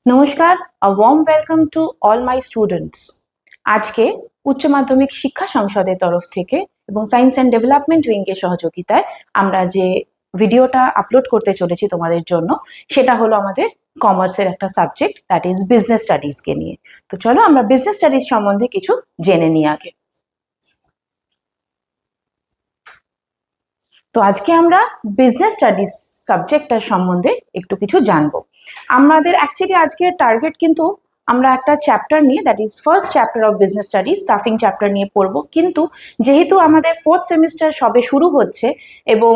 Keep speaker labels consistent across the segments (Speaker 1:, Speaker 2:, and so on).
Speaker 1: নমস্কার, a warm welcome to all my students. আজকে উচ্চ মাধ্যমিক শিক্ষা সংসদের তরফ থেকে এবং সায়েন্স অ্যান্ড ডেভেলপমেন্ট উইং এর সহযোগিতায় আমরা যে ভিডিওটা আপলোড করতে চলেছি তোমাদের জন্য, সেটা হলো আমাদের কমার্সের একটা সাবজেক্ট, দ্যাট ইজ বিজনেস স্টাডিজকে নিয়ে। তো চলো আমরা বিজনেস স্টাডিজ সম্বন্ধে কিছু জেনে নিই আগে। তো আজকে আমরা বিজনেস স্টাডিজ সাবজেক্টটার সম্বন্ধে একটু কিছু জানবো। আমাদের অ্যাকচুয়ালি আজকের টার্গেট কিন্তু আমরা একটা চ্যাপ্টার নিয়ে, that is first chapter of business studies, stuffing chapter নিয়ে পড়বো। কিন্তু যেহেতু আমাদের ফোর্থ সেমিস্টার সবে শুরু হচ্ছে এবং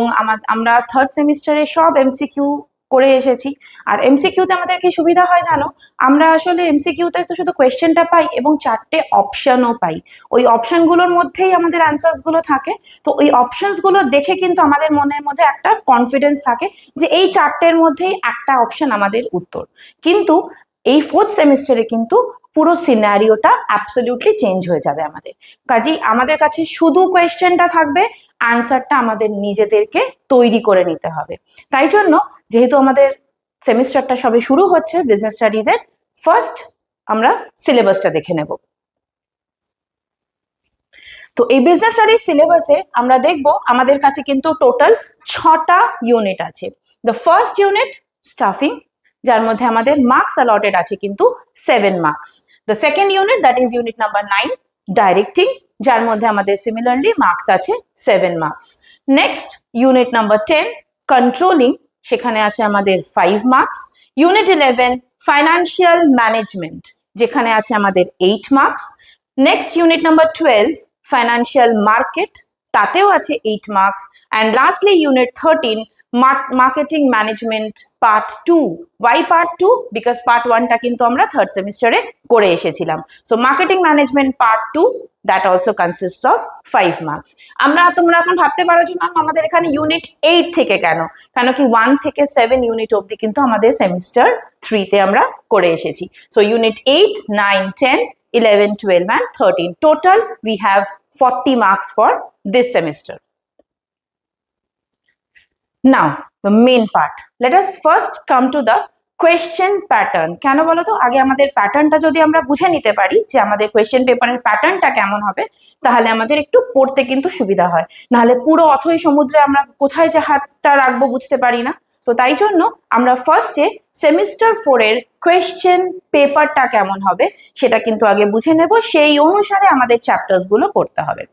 Speaker 1: আমরা থার্ড সেমিস্টারে সব এমসিকিউ করে এসেছি। আর এমসিকিউতে আমাদের কি সুবিধা হয় জানো, আমরা আসলে এমসিকিউতে তো শুধু কোয়েশ্চেনটা পাই এবং 4টে অপশনও পাই। ওই অপশনগুলোর মধ্যেই আমাদের অ্যান্সার্সগুলো থাকে। তো ওই অপশনসগুলো দেখে কিন্তু আমাদের মনের মধ্যে একটা কনফিডেন্স থাকে যে এই 4টের মধ্যেই একটা অপশন আমাদের উত্তর। কিন্তু এই ফোর্থ সেমিস্টারে কিন্তু পুরো সিনারিওটা অ্যাবসলিউটলি চেঞ্জ হয়ে যাবে আমাদের। কাজেই আমাদের কাছে শুধু কোয়েশ্চেনটা থাকবে, আনসারটা আমাদের নিজেদেরকে তৈরি করে নিতে হবে। তাই জন্য যেহেতু আমাদের সেমিস্টারটা সবে শুরু হচ্ছে বিজনেস স্টাডিজের, ফার্স্ট আমরা সিলেবাসটা দেখে নেব। তো এই বিজনেস স্টাডিজ সিলেবাসে আমরা দেখব আমাদের কাছে কিন্তু টোটাল 6টা ইউনিট আছে। দ্য ফার্স্ট ইউনিট স্টাফিং, যার মধ্যে আমাদের মার্কস অ্যালটেড আছে কিন্তু 7 marks. The second unit, that is unit number 9 directing, যার মধ্যে আমাদের সিমিলারলি মার্কস আছে 7 marks. Next unit number 10 controlling, সেখানে আছে আমাদের 5 মার্কস। ইউনিট 11 ফাইন্যান্সিয়াল ম্যানেজমেন্ট, যেখানে আছে আমাদের 8 marks. Next unit number 12 financial market, তাতেও আছে 8 marks. And lastly unit 13 marketing management part 2। Why part 2? Because part 1টা কিন্তু আমরা থার্ড সেমিস্টারে করে এসেছিলাম। So marketing management part 2, that also consist of 5 marks. তোমরা এখন ভাবতে পারো যে ম্যাম আমাদের এখানে ইউনিট 8 থেকে কেন কি 1 থেকে 7 ইউনিট অবধি কিন্তু আমাদের সেমিস্টার 3তে আমরা করে এসেছি। So unit 8, 9, 10, 11, 12 and 13. Total we have 40 marks for this semester. Now the main part. Let us first come to the question pattern. কেন বলো তো, আগে আমাদের প্যাটার্নটা যদি আমরা বুঝে নিতে পারি যে আমাদের কোয়েশ্চেন পেপারের প্যাটার্নটা কেমন হবে, তাহলে আমাদের একটু পড়তে কিন্তু সুবিধা হয়। নাহলে পুরো অথই সমুদ্রে আমরা কোথায় যে হাতটা রাখবো বুঝতে পারি না। তো তাই জন্য আমরা ফার্স্টে সেমিস্টার 4-এর কোয়েশ্চেন পেপারটা কেমন হবে সেটা কিন্তু আগে বুঝে নেব, সেই অনুসারে আমাদের চ্যাপ্টার্সগুলো পড়তে হবে।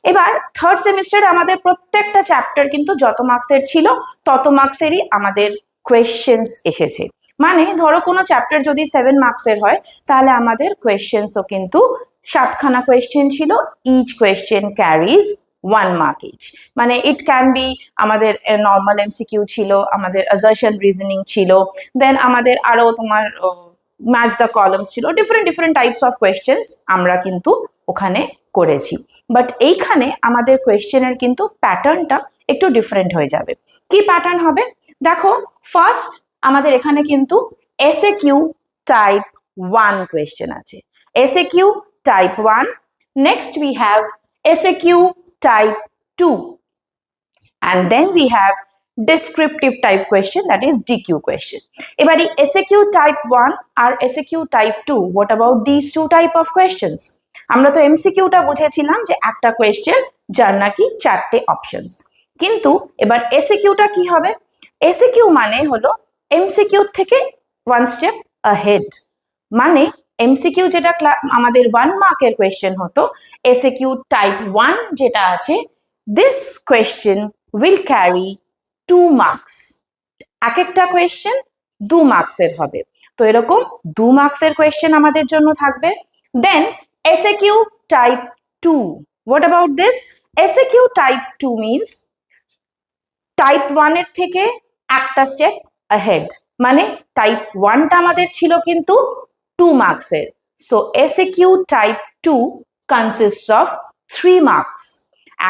Speaker 1: এবার থার্ড সেমিস্টারে আমাদের প্রত্যেকটা চ্যাপ্টার কিন্তু যত মার্কসের ছিল তত মার্কসেরই আমাদের কোয়েশ্চেন্স এসেছে। মানে ধরো কোনো চ্যাপ্টার যদি 7 মার্কসের হয়, তাহলে আমাদের কোয়েশ্চেন্সও কিন্তু 7খানা কোয়েশ্চেন ছিল। Each question carries 1 mark each. মানে ইট ক্যান বি আমাদের নর্মাল এমসিকিউ ছিল, আমাদের অ্যাসারশন রিজনিং ছিল, দেন আমাদের আরো তোমার ম্যাচ দ্য কলামস ছিল, ডিফারেন্ট টাইপস অফ কোয়েশ্চেন্স আমরা কিন্তু ওখানে করেছি। বাট এইখানে আমাদের কোয়েশ্চেনের কিন্তু প্যাটার্নটা একটু ডিফারেন্ট হয়ে যাবে। কি প্যাটার্ন হবে দেখো, ফার্স্ট আমাদের এখানে কিন্তু এসএকিউ টাইপ 1 কোয়েশ্চেন আছে, SAQ type 1। Next we have SAQ type 2 and then we have descriptive type question, that is DQ question. এবারে SAQ type 1 R SAQ type 2, what about these two type of questions? আমরা তো MCQটা বুঝেছিলাম যে একটা question যার নাকি 4টে options, কিন্তু এবার SAQটা কি হবে? SAQ মানে হলো MCQ থেকে 1 স্টেপ ahead। মানে MCQ যেটা আমাদের 1 মার্কের কোয়েশ্চেন হতো, SAQ টাইপ 1 যেটা আছে, this question will carry 2 marks। এক একটা কোয়েশ্চেন 2 মার্কসের হবে। তো এরকম 2 মার্কসের কোয়েশ্চেন আমাদের জন্য থাকবে। দেন SAQ type 2, what about this? SAQ type 2 means type 1 এর থেকে একটা স্টেপ ahead। মানে টাইপ 1টা আমাদের ছিল কিন্তু 2 মার্কসের। So SAQ type 2 consists of 3 marks।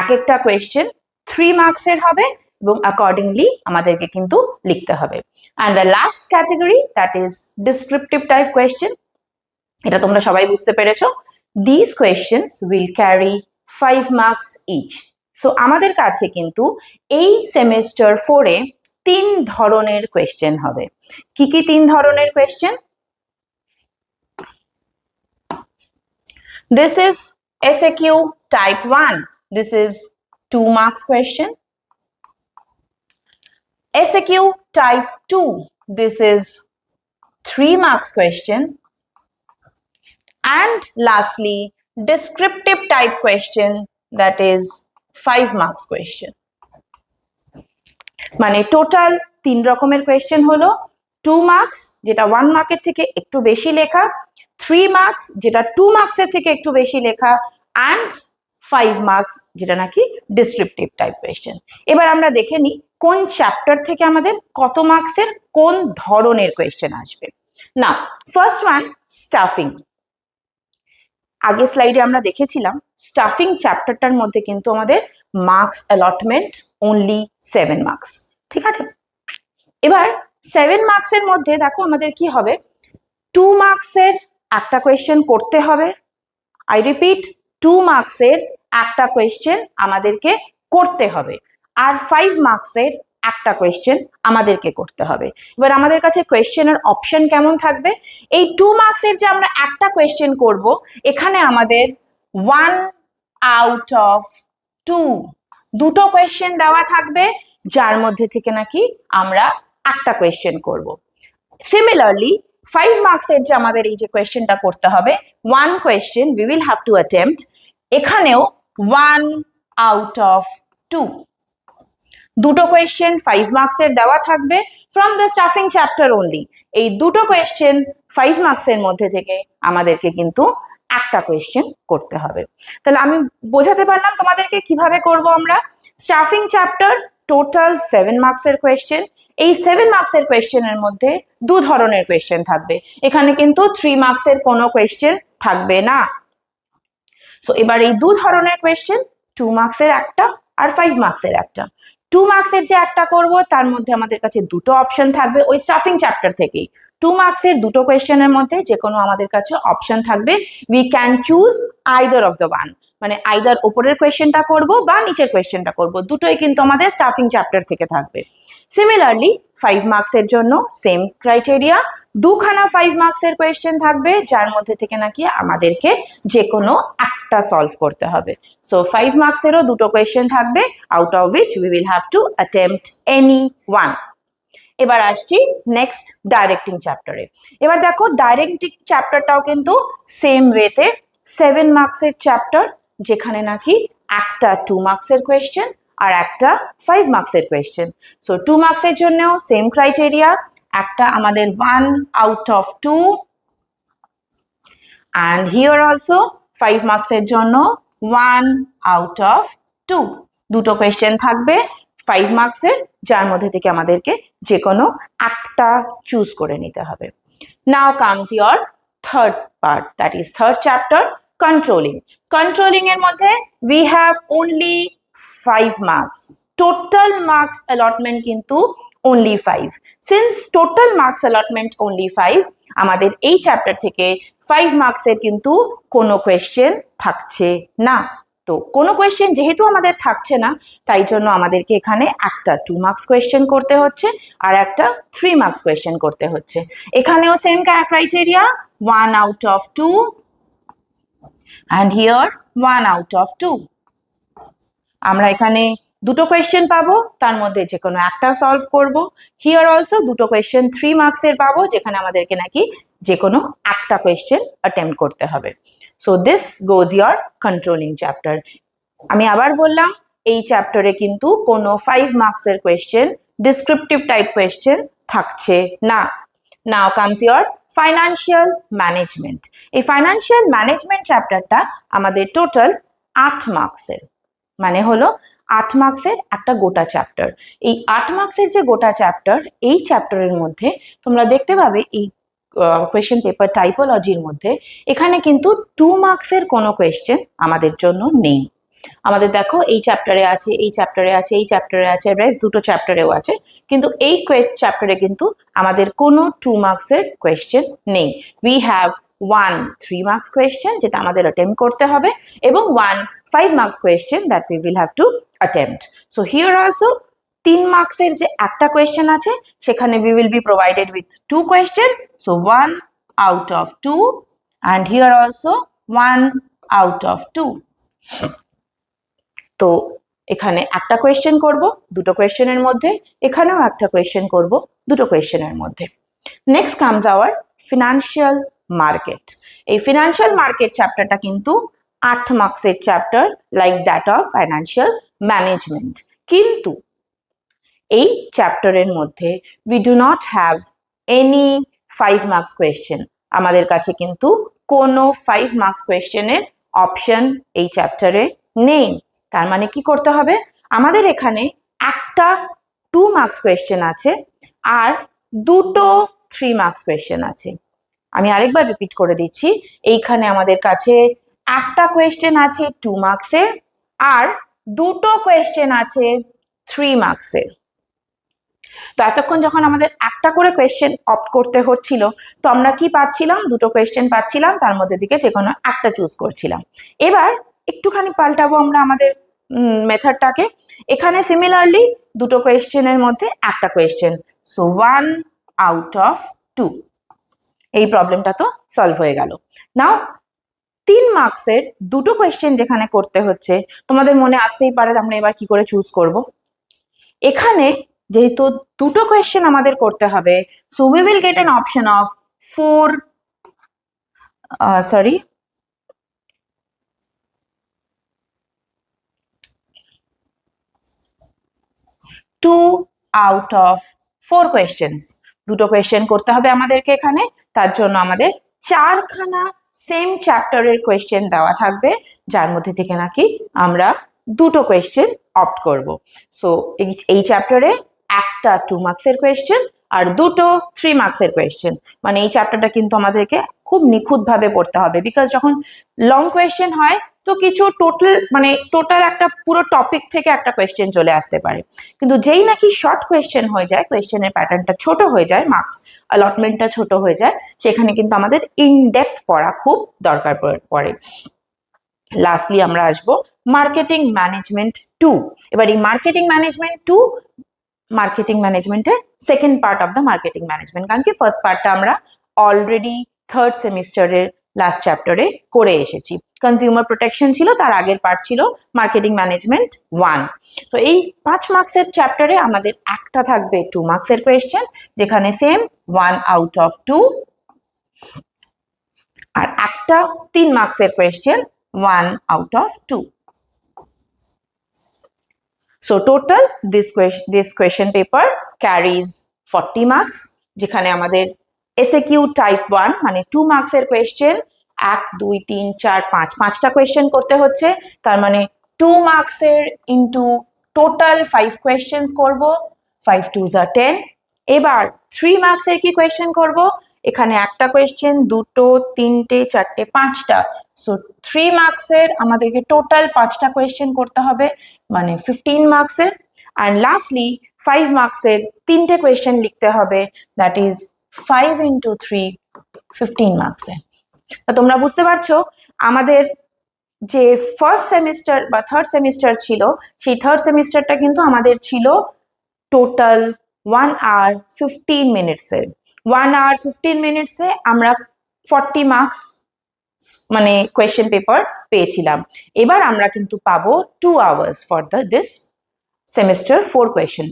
Speaker 1: এক একটা কোয়েশ্চেন 3 মার্কসের হবে এবং অ্যাকর্ডিংলি আমাদেরকে কিন্তু লিখতে হবে। And the last category, that is descriptive type question. এটা তোমরা সবাই বুঝতে পেরেছো। This questions will carry 5 marks each. So আমাদের কাছে কিন্তু এই সেমিস্টার 4-এ 3 ধরনের কোয়েশ্চেন হবে। কি কি 3 ধরনের question? This is SAQ type 1. This is 2 marks question. SAQ type 2. This is 3 marks question. And lastly, descriptive type question, that is 5 marks question. মানে টোটাল 3 রকমের কোয়েশ্চেন হলো 2 মার্কস যেটা 1 মার্কের থেকে একটু বেশি লেখা, 3 মার্কস যেটা 2 মার্কসের থেকে একটু বেশি লেখা, অ্যান্ড 5 মার্কস যেটা নাকি ডিসক্রিপটিভ টাইপ কোয়েশ্চেন। এবার আমরা দেখে নিই কোন চ্যাপ্টার থেকে আমাদের কত মার্কসের কোন ধরনের কোয়েশ্চেন আসবে। না, ফার্স্ট ওয়ান, স্টাফিং। আগের স্লাইডে আমরা দেখেছিলাম স্টাফিং চ্যাপ্টারটার মধ্যে কিন্তু আমাদের মার্কস অ্যালটমেন্ট অনলি 7 মার্কস, ঠিক আছে। এবার 7 মার্কসের মধ্যে দেখো আমাদের কি হবে, 2 মার্কসের একটা কোয়েশ্চেন করতে হবে। আই রিপিট, 2 মার্কসের একটা কোয়েশ্চেন আমাদেরকে করতে হবে, আর 5 মার্কসের একটা কোয়েশ্চেন আমাদেরকে করতে হবে। এবার আমাদের কাছে কোয়েশ্চেনের অপশন কেমন থাকবে, এই 2 মার্কসের যে আমরা একটা কোয়েশ্চেন করব, এখানে আমাদের 1 আউট অফ 2 দুটো কোয়েশ্চেন দেওয়া থাকবে, যার মধ্যে থেকে নাকি আমরা একটা কোয়েশ্চেন করব। সিমিলারলি 5 মার্কসের যে আমাদের এই যে কোয়েশ্চেনটা করতে হবে, 1 question we will have to attempt, এখানেও 1 আউট অফ 2 দুটো কোয়েশ্চেন 5 মার্কসের দেওয়া থাকবে from the stuffing chapter only. এই দুটো কোয়েশ্চেন 5 মার্কসের মধ্যে থেকে আমাদেরকে কিন্তু একটা কোয়েশ্চেন করতে হবে। তাহলে আমি বোঝাতে পারলাম তোমাদেরকে কিভাবে করব আমরা। স্টাফিং চ্যাপ্টার টোটাল 7 মার্কসের কোয়েশ্চেন, এই 7 মার্কসের কোয়েশ্চেনের মধ্যে 2 ধরনের কোয়েশ্চেন থাকবে, এখানে কিন্তু 3 মার্কসের কোনো কোয়েশ্চেন থাকবে না। সো এবার এই 2 ধরনের কোয়েশ্চেন, 2 মার্কসের একটা আর 5 মার্কসের একটা। 2 মার্কসের যে একটা করব তার মধ্যে আমাদের কাছে দুটো অপশন থাকবে ওই স্টাফিং চ্যাপ্টার থেকেই। 2 মার্কসের দুটো কোয়েশ্চেনের মধ্যে যে কোনো আমাদের কাছে অপশন থাকবে, we can choose either of the one, মানে আইদার উপরের কোয়েশ্চেনটা করব বা নিচের কোয়েশ্চেনটা করব, দুটোই কিন্তু আমাদের স্টাফিং চ্যাপ্টার থেকে থাকবে। সিমিলারলি 5 মার্কসের জন্য সেম ক্রাইটেরিয়া, দুখানা 5 মার্কসের কোয়েশ্চেন থাকবে, যার মধ্যে থেকে নাকি আমাদেরকে যে কোনো একটা সলভ করতে হবে। সো 5 মার্কসেরও দুটো কোয়েশ্চেন থাকবে, out of which we will have to attempt any one. এবার আসছি নেক্সট ডাইরেক্টিং চ্যাপ্টারে। এবার দেখো ডাইরেক্টিং চ্যাপ্টারটাও কিন্তু সেম ওয়েতে 7 মার্কসের চ্যাপ্টার, যেখানে নাকি একটা 2 মার্কসের কোয়েশ্চেন আর একটা 5 মার্কসের কোয়েশ্চেন। সো 2 মার্কসের জন্যও সেম ক্রাইটেরিয়া, একটা আমাদের 1 out of 2, and here also 5 মার্কসের জন্য 1 আউট অফ 2 দুটো কোয়েশ্চেন থাকবে 5 মার্কসের, যার মধ্যে থেকে আমাদেরকে যে কোনো একটা চুজ করে নিতে হবে। নাও comes your third part, that is third chapter, controlling. Controlling এর মধ্যে we have only 5 marks, total marks allotment কিন্তু only 5. Since total marks allotment only 5, আমাদের এই চ্যাপ্টার থেকে 5 মার্কসের কিন্তু কোনো কোয়েশ্চেন থাকছে না। তো কোনো কোয়েশ্চেন যেহেতু আমাদের থাকছে না, তাই জন্য আমাদেরকে এখানে একটা 2 মার্কস কোয়েশ্চেন করতে হচ্ছে আর একটা 3 মার্কস কোয়েশ্চেন করতে হচ্ছে। এখানেও same criteria, 1 out of 2 and here 1 out of 2. আমরা এখানে দুটো কোয়েশ্চেন পাবো, তার মধ্যে যে কোনো একটা সলভ করব। হিয়ার অলসো দুটো কোয়েশ্চেন 3 মার্কসের পাবো, যেখানে আমাদেরকে নাকি যে কোনো একটা কোয়েশ্চেন অ্যাটেম্প্ট করতে হবে। So this goes your controlling chapter. আমি আবার বললাম, এই চ্যাপ্টারে কিন্তু কোনো 5 মার্কসের কোয়েশ্চেন, ডিসক্রিপটিভ টাইপ কোয়েশ্চেন থাকছে না। নাও কামস ইয়োর ফাইন্যান্সিয়াল ম্যানেজমেন্ট। এই ফাইন্যান্সিয়াল ম্যানেজমেন্ট চ্যাপ্টারটা আমাদের টোটাল 8 মার্কসের, মানে হলো 8 মার্কসের একটা গোটা চ্যাপ্টার। এই 8 মার্কসের যে গোটা চ্যাপ্টার, এই চ্যাপ্টারের মধ্যে তোমরা দেখতে পাবে এই কোয়েশ্চেন পেপার টাইপোলজির মধ্যে এখানে কিন্তু 2 মার্কসের কোনো কোয়েশ্চেন আমাদের জন্য নেই। আমাদের দেখো এই চ্যাপ্টারে আছে, এই চ্যাপ্টারে আছে, এই চ্যাপ্টারে আছে, রেস্ট দুটো চ্যাপ্টারেও আছে, কিন্তু এই চ্যাপ্টারে কিন্তু আমাদের কোনো 2 মার্কসের কোয়েশ্চেন নেই। উই হ্যাভ 1 3 মার্কস কোয়েশ্চেন যেটা আমাদের অ্যাটেম্প্ট করতে হবে, এবং 1 5 marks question that we will have to attempt. So here also 3 মার্কসের যে একটা কোয়েশ্চেন আছে, সেখানে we will be provided with 2 question. So 1 out of 2, and here also 1 out of 2। তো এখানে একটা কোয়েশ্চেন করব দুটো কোয়েশ্চেনের মধ্যে, এখানেও একটা কোয়েশ্চেন করব দুটো কোয়েশ্চেনের মধ্যে। Next comes hour financial market. এই ফিনান্সিয়াল মার্কেট চ্যাপ্টারটা কিন্তু 8 মার্কসের chapter, like that of financial management. কিন্তু এই চ্যাপ্টারের মধ্যে we do not have any 5 marks question. আমাদের কাছে কিন্তু কোনো 5 মার্কস কোয়েশ্চেনের অপশন এই চ্যাপ্টারে নেই। তার মানে কি করতে হবে, আমাদের এখানে একটা 2 মার্কস কোয়েশ্চেন আছে আর দুটো 3 মার্কস কোয়েশ্চেন আছে। আমি আরেকবার রিপিট করে দিচ্ছি, এইখানে আমাদের কাছে একটা কোয়েশ্চেন আছে 2 মার্কসের আর দুটো কোয়েশ্চেন আছে 3 মার্কসের। তো এতক্ষণ যখন আমাদের একটা করে কোয়েশ্চেন অপ্ট করতে হচ্ছিল, তো আমরা কি পাচ্ছিলাম, দুটো কোয়েশ্চেন পাচ্ছিলাম, তার মধ্যে থেকে যে কোনো একটা চুজ করছিলাম। এবার একটুখানি পাল্টাবো আমরা আমাদের মেথডটাকে। এখানে সিমিলারলি দুটো কোয়েশ্চেনের মধ্যে একটা কোয়েশ্চেন, সো 1 আউট অফ 2। এই প্রবলেমটা তো সলভ হয়ে গেল। নাও 3 মার্কসের দুটো কোয়েশ্চেন যেখানে করতে হচ্ছে, তোমাদের মনে আসতেই পারে আমরা এবার কি করে চুজ করব। এখানে যেহেতু দুটো কোয়েশ্চেন আমাদের করতে হবে, so we will get an option of 2 out of 4 questions. দুটো কোয়েশ্চেন করতে হবে আমাদেরকে এখানে, তার জন্য আমাদের 4খানা সেম চ্যাপ্টারের কোয়েশ্চেন দেওয়া থাকবে, যার মধ্যে থেকে নাকি আমরা দুটো কোয়েশ্চেন অপ্ট করব। সো এই চ্যাপ্টারে একটা 2 মার্কসের কোয়েশ্চেন আর দুটো 3 মার্কসের কোয়েশ্চেন। মানে এই চ্যাপ্টারটা কিন্তু আমাদেরকে খুব নিখুঁতভাবে পড়তে হবে, বিকজ যখন লং কোয়েশ্চেন হয় তো কিছু টোটাল একটা পুরো টপিক থেকে একটা কোয়েশ্চেন চলে আসতে পারে। কিন্তু যেই নাকি শর্ট কোয়েশ্চেন হয়ে যায়, কোয়েশ্চেনের প্যাটার্নটা ছোট হয়ে যায়, মার্কস অ্যালটমেন্টটা ছোট হয়ে যায়, সেখানে কিন্তু আমাদের ইনডেপথ পড়া খুব দরকার পড়ে। লাস্টলি আমরা আসবো মার্কেটিং ম্যানেজমেন্ট 2। এবার এই মার্কেটিং ম্যানেজমেন্ট 2 মার্কেটিং ম্যানেজমেন্টের second part of the marketing management, কারণ কি ফার্স্ট পার্টটা আমরা অলরেডি থার্ড সেমিস্টারের লাস্ট চ্যাপ্টারে করে এসেছি। কনজিউমার প্রোটেকশন ছিল, তার আগের পার্ট ছিল মার্কেটিং ম্যানেজমেন্ট 1। তো এই 5 মার্কসের চ্যাপ্টারে আমাদের একটা থাকবে 2 মার্কসের কোয়েশ্চেন, যেখানে সেম 1 আউট অফ 2, আর একটা 3 মার্কসের question 1 out of 2। So total this question paper carries 40 marks, যেখানে আমাদের SAQ টাইপ 1 মানে 2 মার্কসের কোয়েশ্চেন 1 2 3 4 5 5টা কোয়েশ্চেন করতে হচ্ছে, তার মানে 2 মার্কসের ইনটু টোটাল 5 কোয়েশ্চেন্স করব, 5 2s are 10। এবার 3 মার্কসের কি কোয়েশ্চেন করব, এখানে একটা কোয়েশ্চেন দুটো তিনটে চারটে 5টা, সো 3 মার্কসের আমাদেরকে টোটাল 5টা কোয়েশ্চেন করতে হবে, মানে 15 মার্কসের। আর লাস্টলি 5 মার্কসের 3টে কোয়েশ্চেন লিখতে হবে, দ্যাট ইজ 5 ইন্টু 3 15 মার্কসের। তোমরা বুঝতে পারছো আমাদের যে ফার্স্ট সেমিস্টার বা থার্ড সেমিস্টার ছিল, সেই থার্ড সেমিস্টারটা কিন্তু আমাদের ছিল টোটাল 1 hour 15 মিনিটসের। 1 hour 15 মিনিটসে আমরা 40 মার্কস মানে কোয়েশ্চেন পেপার পেয়েছিলাম। এবার আমরা কিন্তু পাবো 2 hours for this semester 4 question.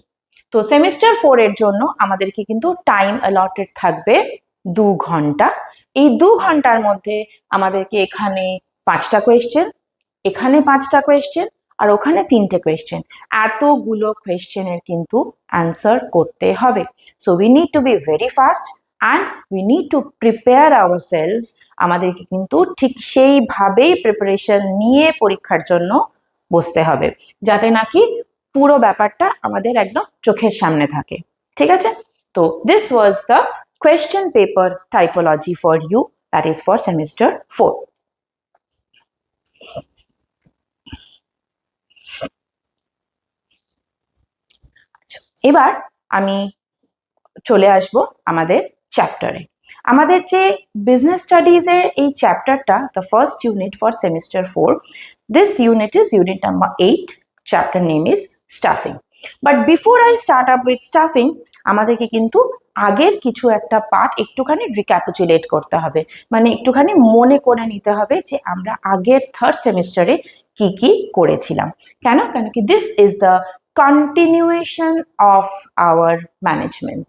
Speaker 1: তো সেমিস্টার 4 এর জন্য আমাদেরকে কিন্তু টাইম অ্যালটেড থাকবে 2 ঘন্টা। এই 2 ঘন্টার মধ্যে আমাদেরকে এখানে 5টা কোয়েশ্চেন, এখানে 5টা কোয়েশ্চেন আর ওখানে 3টে কোয়েশ্চেন, এতগুলো কোয়েশ্চেনের কিন্তু অ্যান্সার করতে হবে। So we need to be very fast and we need to prepare ourselves. আমাদেরকে কিন্তু ঠিক সেইভাবেই প্রিপারেশন নিয়ে পরীক্ষার জন্য বসতে হবে, যাতে নাকি পুরো ব্যাপারটা আমাদের একদম চোখের সামনে থাকে। ঠিক আছে? তো this was the question paper typology for you, that is for semester 4। এবার আমি চলে আসব আমাদের চ্যাপ্টারে। আমাদের যে বিজনেস স্টাডিজের এই চ্যাপ্টারটা, the first unit for semester 4, this unit is unit number 8, chapter name is stuffing. But before I start up with stuffing, আমাদেরকে কিন্তু আগের কিছু একটা পার্ট একটুখানি রিক্যাপিচুলেট করতে হবে, মানে একটুখানি মনে করে নিতে হবে যে আমরা আগের থার্ড সেমিস্টারে কি কি করেছিলাম। কেন কেন কি this is the continuation of our management.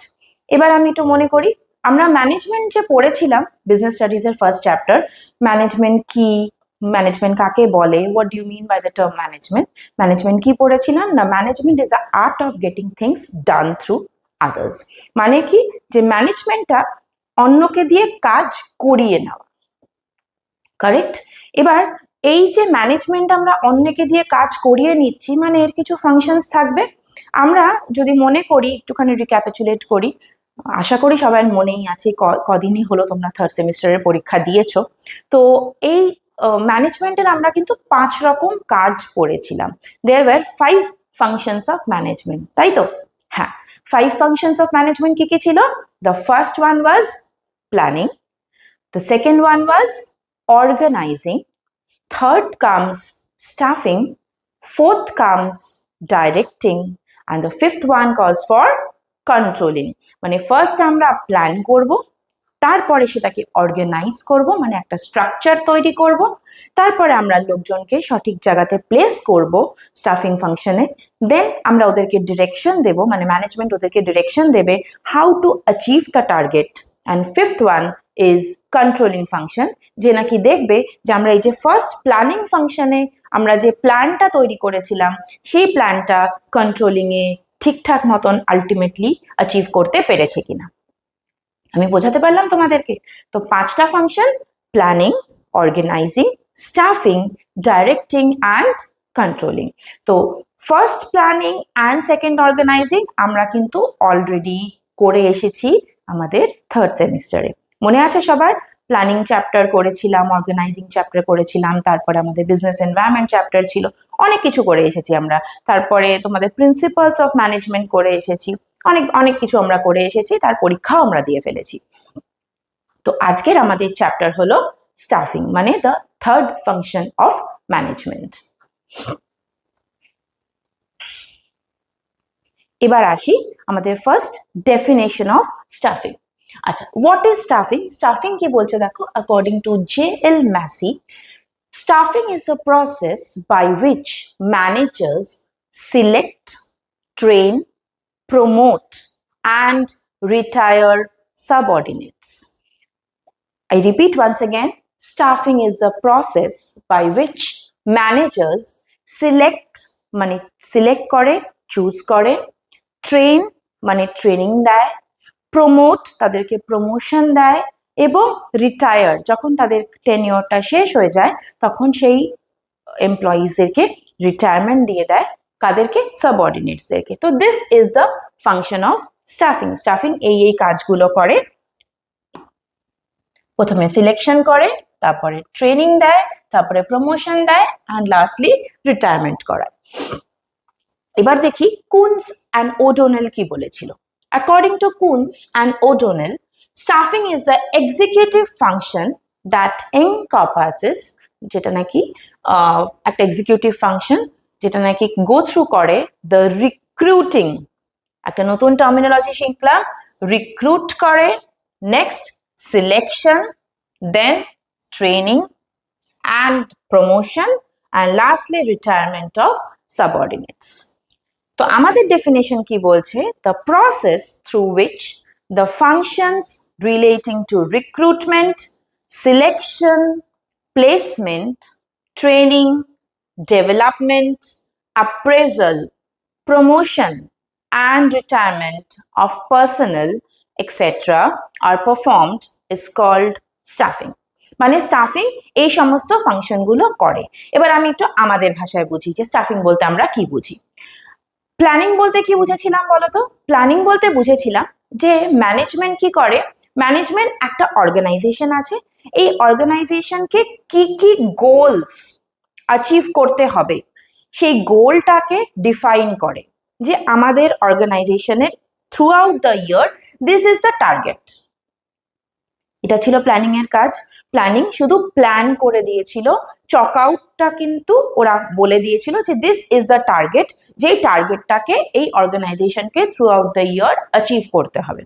Speaker 1: এবার আমি একটু মনে করি, আমরা ম্যানেজমেন্ট যে পড়েছিলাম বিজনেস স্টাডিজের ফার্স্ট চ্যাপ্টার, ম্যানেজমেন্ট কি, ম্যানেজমেন্ট কাকে বলে, what do you mean by the term management, management কি পড়েছিলাম না, management is a art of getting things done through others. মানে কি, যে ম্যানেজমেন্টটা অন্যকে দিয়ে কাজ করিয়ে নেওয়া, কারেক্ট। এবার এই যে ম্যানেজমেন্ট আমরা অন্যকে দিয়ে কাজ করিয়ে নিচ্ছি, মানে এর কিছু ফাংশনস থাকবে। আমরা যদি মনে করি, একটুখানি রিক্যাপিচুলেট করি, আশা করি সবার মনেই আছে, কদিনই হলো তোমরা থার্ড সেমিস্টারের পরীক্ষা দিয়েছো। তো এই ম্যানেজমেন্টের আমরা কিন্তু 5 রকম কাজ পড়েছিলাম। দেয়ার ওয়্যার 5 ফাংশনস অফ ম্যানেজমেন্ট, তাই তো? হ্যাঁ, 5 functions of management কি কি ছিল? The first one was planning, the second one was organizing, third comes staffing, fourth comes directing, and the fifth one calls for controlling. মানে ফার্স্ট আমরা plan করব, তারপরে সেটাকে অর্গানাইজ করব, মানে একটা স্ট্রাকচার তৈরি করব, তারপরে আমরা লোকজনকে সঠিক জায়গাতে প্লেস করব স্টাফিং ফাংশনে, দেন আমরা ওদেরকে ডিরেকশন দেব, মানে ম্যানেজমেন্ট ওদেরকে ডিরেকশন দেবে how to achieve the target, and fifth one is controlling function, যে নাকি দেখবে যে আমরা এই যে ফার্স্ট প্ল্যানিং ফাংশনে আমরা যে প্ল্যানটা তৈরি করেছিলাম, সেই প্ল্যানটা কন্ট্রোলিংয়ে ঠিকঠাক মতন আলটিমেটলি অ্যাচিভ করতে পেরেছে কিনা। আমি বোঝাতে পারলাম তোমাদেরকে? তো 5টা function: planning, organizing, staffing, directing and controlling. তো first planning and second organizing আমরা কিন্তু অলরেডি করে এসেছি আমাদের থার্ড সেমিস্টারে, মনে আছে সবার? প্ল্যানিং চ্যাপ্টার করেছিলাম, অর্গানাইজিং চ্যাপ্টার করেছিলাম, তারপরে আমাদের বিজনেস এনভায়রনমেন্ট চ্যাপ্টার ছিল, অনেক কিছু করে এসেছি আমরা। তারপরে তোমাদের প্রিন্সিপালস অফ ম্যানেজমেন্ট করে এসেছি, অনেক অনেক কিছু আমরা করে এসেছি, তার পরীক্ষাও আমরা দিয়ে ফেলেছি। তো আজকের আমাদের চ্যাপ্টার হলো স্টাফিং, মানে the third function of management. এবার আসি আমাদের ফার্স্ট ডেফিনেশন অফ স্টাফিং। আচ্ছা, হোয়াট ইজ স্টাফিং? স্টাফিং কি বলছে দেখো, according to J.L. Massey, staffing is a process by which managers select, train, promote and retire subordinates. I repeat once again, staffing is the process by which managers select, মানে select করে, choose করে, train মানে training দেয়, promote তাদেরকে promotion দেয়, এবং retire যখন তাদের টেনিওরটা শেষ হয়ে যায় তখন সেই এমপ্লয়িজদেরকে রিটায়ারমেন্ট দিয়ে দেয়। কাদেরকে? সাবঅর্ডিনেটসদেরকে। তো this is the function of stuffing. Stuffing এই কাজগুলো করে, প্রথমে সিলেকশন করে, তারপরে ট্রেনিং দেয়, তারপরে প্রমোশন দেয়, অ্যান্ড লাস্টলি রিটায়ারমেন্ট করায়। এবার দেখি কুনস অ্যান্ড ওডোনেল কি বলেছিল। According to Koontz and O'Donnell, staffing is the executive function that encompasses, যেটা নাকি একটা এক্সিকিউটিভ ফাংশন যেটা নাকি গো থ্রু করে দ্য রিক্রুটিং, একটা নতুন টার্মিনোলজি শিখলাম, রিক্রুট করে, next selection, then training and promotion, and lastly retirement of subordinates. তো আমাদের ডেফিনেশন কি বলছে? The process through which the functions relating to recruitment, selection, placement, training, development, appraisal, promotion and retirement of personnel etc. are performed is called staffing. মানে stuffing এই সমস্ত ফাংশনগুলো করে। এবার আমি একটু আমাদের ভাষায় বুঝি যে স্টাফিং বলতে আমরা কি বুঝি। প্ল্যানিং বলতে কি বুঝেছিলাম বলতো? প্ল্যানিং বলতে বুঝেছিলাম যে ম্যানেজমেন্ট কি করে, ম্যানেজমেন্ট একটা অর্গানাইজেশন আছে, এই অর্গানাইজেশনকে কি কি গোলস অ্যাচিভ করতে হবে সেই গোলটাকে ডিফাইন করে, যে আমাদের অর্গানাইজেশনের through out the year this is the target. এটা ছিল প্ল্যানিং এর কাজ। প্ল্যানিং শুধু প্ল্যান করে দিয়েছিল, চক আউটটা কিন্তু ওরা বলে দিয়েছিল যে দিস ইজ দ্য টার্গেট, যেই টার্গেটটাকে এই অর্গানাইজেশনকে throughout the year achieve করতে হবে।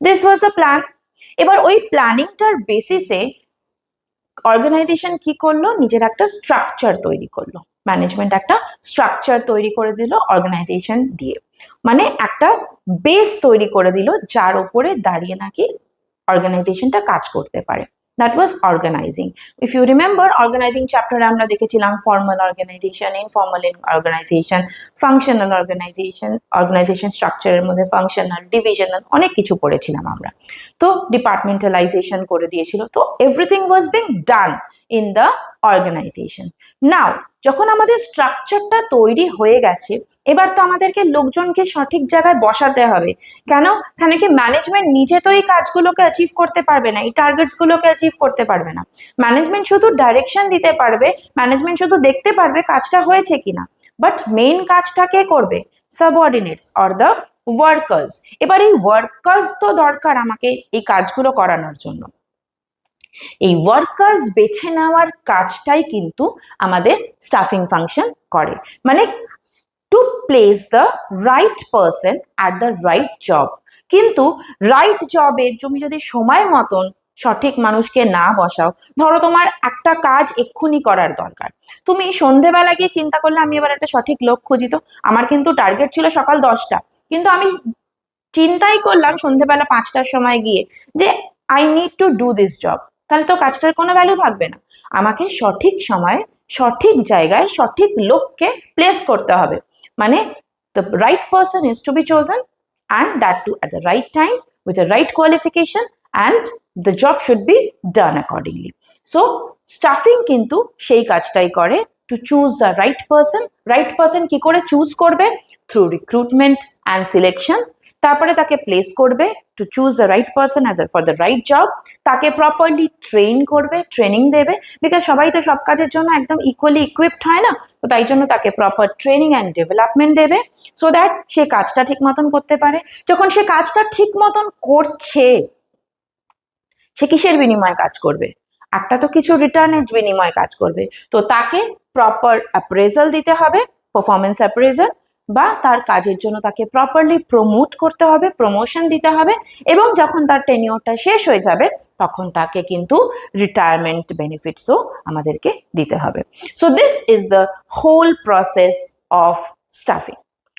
Speaker 1: This was the plan. এবার ওই প্ল্যানিংটার বেসিসে অর্গানাইজেশন কি করলো, নিজের একটা স্ট্রাকচার তৈরি করলো। ম্যানেজমেন্ট একটা স্ট্রাকচার তৈরি করে দিল অর্গানাইজেশন দিয়ে, মানে একটা বেস তৈরি করে দিল যার উপরে দাঁড়িয়ে নাকি অর্গানাইজেশনটা কাজ করতে পারে। That was organising. If you remember, organising চ্যাপ্টারে আমরা দেখেছিলাম formal organisation, informal organisation, functional organisation, organisation স্ট্রাকচারের মধ্যে ফাংশনাল, ডিভিশনাল, অনেক কিছু পড়েছিলাম আমরা। তো ডিপার্টমেন্টালাইজেশন করে দিয়েছিল। তো everything was being done in the organization. Now যখন আমাদের স্ট্রাকচারটা তৈরি হয়ে গেছে, এবার তো আমাদেরকে লোকজনকে সঠিক জায়গায় বসাতে হবে। কেন? কেন কি ম্যানেজমেন্ট নিজে তো এই কাজগুলোকে অ্যাচিভ করতে পারবে না, এই টার্গেটসগুলোকে অ্যাচিভ করতে পারবে না। ম্যানেজমেন্ট শুধু ডাইরেকশন দিতে পারবে, ম্যানেজমেন্ট শুধু দেখতে পারবে কাজটা হয়েছে কিনা, বাট মেইন কাজটা কে করবে? সাবঅর্ডিনেটস অর দ্য ওয়ার্কার্স। এবার এই ওয়ার্কার্স তো দরকার আমাকে এই কাজগুলো করানোর জন্য। এই ওয়ার্কার্স বেছে নেওয়ার কাজটাই কিন্তু আমাদের স্টাফিং ফাংশন করে, মানে to place the right person at the right job. কিন্তু রাইট জবে তুমি যদি সময় মতন সঠিক মানুষকে না বসাও, ধরো তোমার একটা কাজ এক্ষুনি করার দরকার, তুমি সন্ধেবেলা গিয়ে চিন্তা করলে আমি এবার একটা সঠিক লোক খুঁজি, তো আমার কিন্তু টার্গেট ছিল সকাল 10টা, কিন্তু আমি চিন্তাই করলাম সন্ধেবেলা 5টার সময় গিয়ে যে I need to do this job, তাহলে তো কাজটার কোনো ভ্যালু থাকবে না। আমাকে সঠিক সময়ে সঠিক জায়গায় সঠিক লোককে প্লেস করতে হবে, মানে the right person is to be chosen, and that too at the right time with the right qualification, and the job should be done accordingly. So staffing কিন্তু সেই কাজটাই করে, to choose the right person. right person কি করে choose করবে? through recruitment and selection। তারপরে তাকে place করবে, to choose the right person for the right job. তাকে প্রপারলি ট্রেন করবে, ট্রেনিং দেবে, বিকজ সবাই তো সব কাজের জন্য একদম ইকুয়ালি ইকুইপড হয় না, তো তাই জন্য তাকে প্রপার ট্রেনিং অ্যান্ড ডেভেলপমেন্ট দেবে, সো দ্যাট সে কাজটা ঠিক মতন করতে পারে। যখন সে কাজটা ঠিক মতন করছে, সে কিসের বিনিময়ে কাজ করবে? একটা তো কিছু রিটার্নের বিনিময়ে কাজ করবে, তো তাকে প্রপার অ্যাপ্রেজাল দিতে হবে, পারফরমেন্স অ্যাপ্রেজাল, বা তার কাজের জন্য তাকে প্রপারলি প্রমোট করতে হবে, প্রমোশন দিতে হবে, এবং যখন তার টেনিওরটা শেষ হয়ে যাবে তখন তাকে কিন্তু রিটায়ারমেন্ট বেনিফিটসও আমাদেরকে দিতে হবে। So this is the whole process of staffing.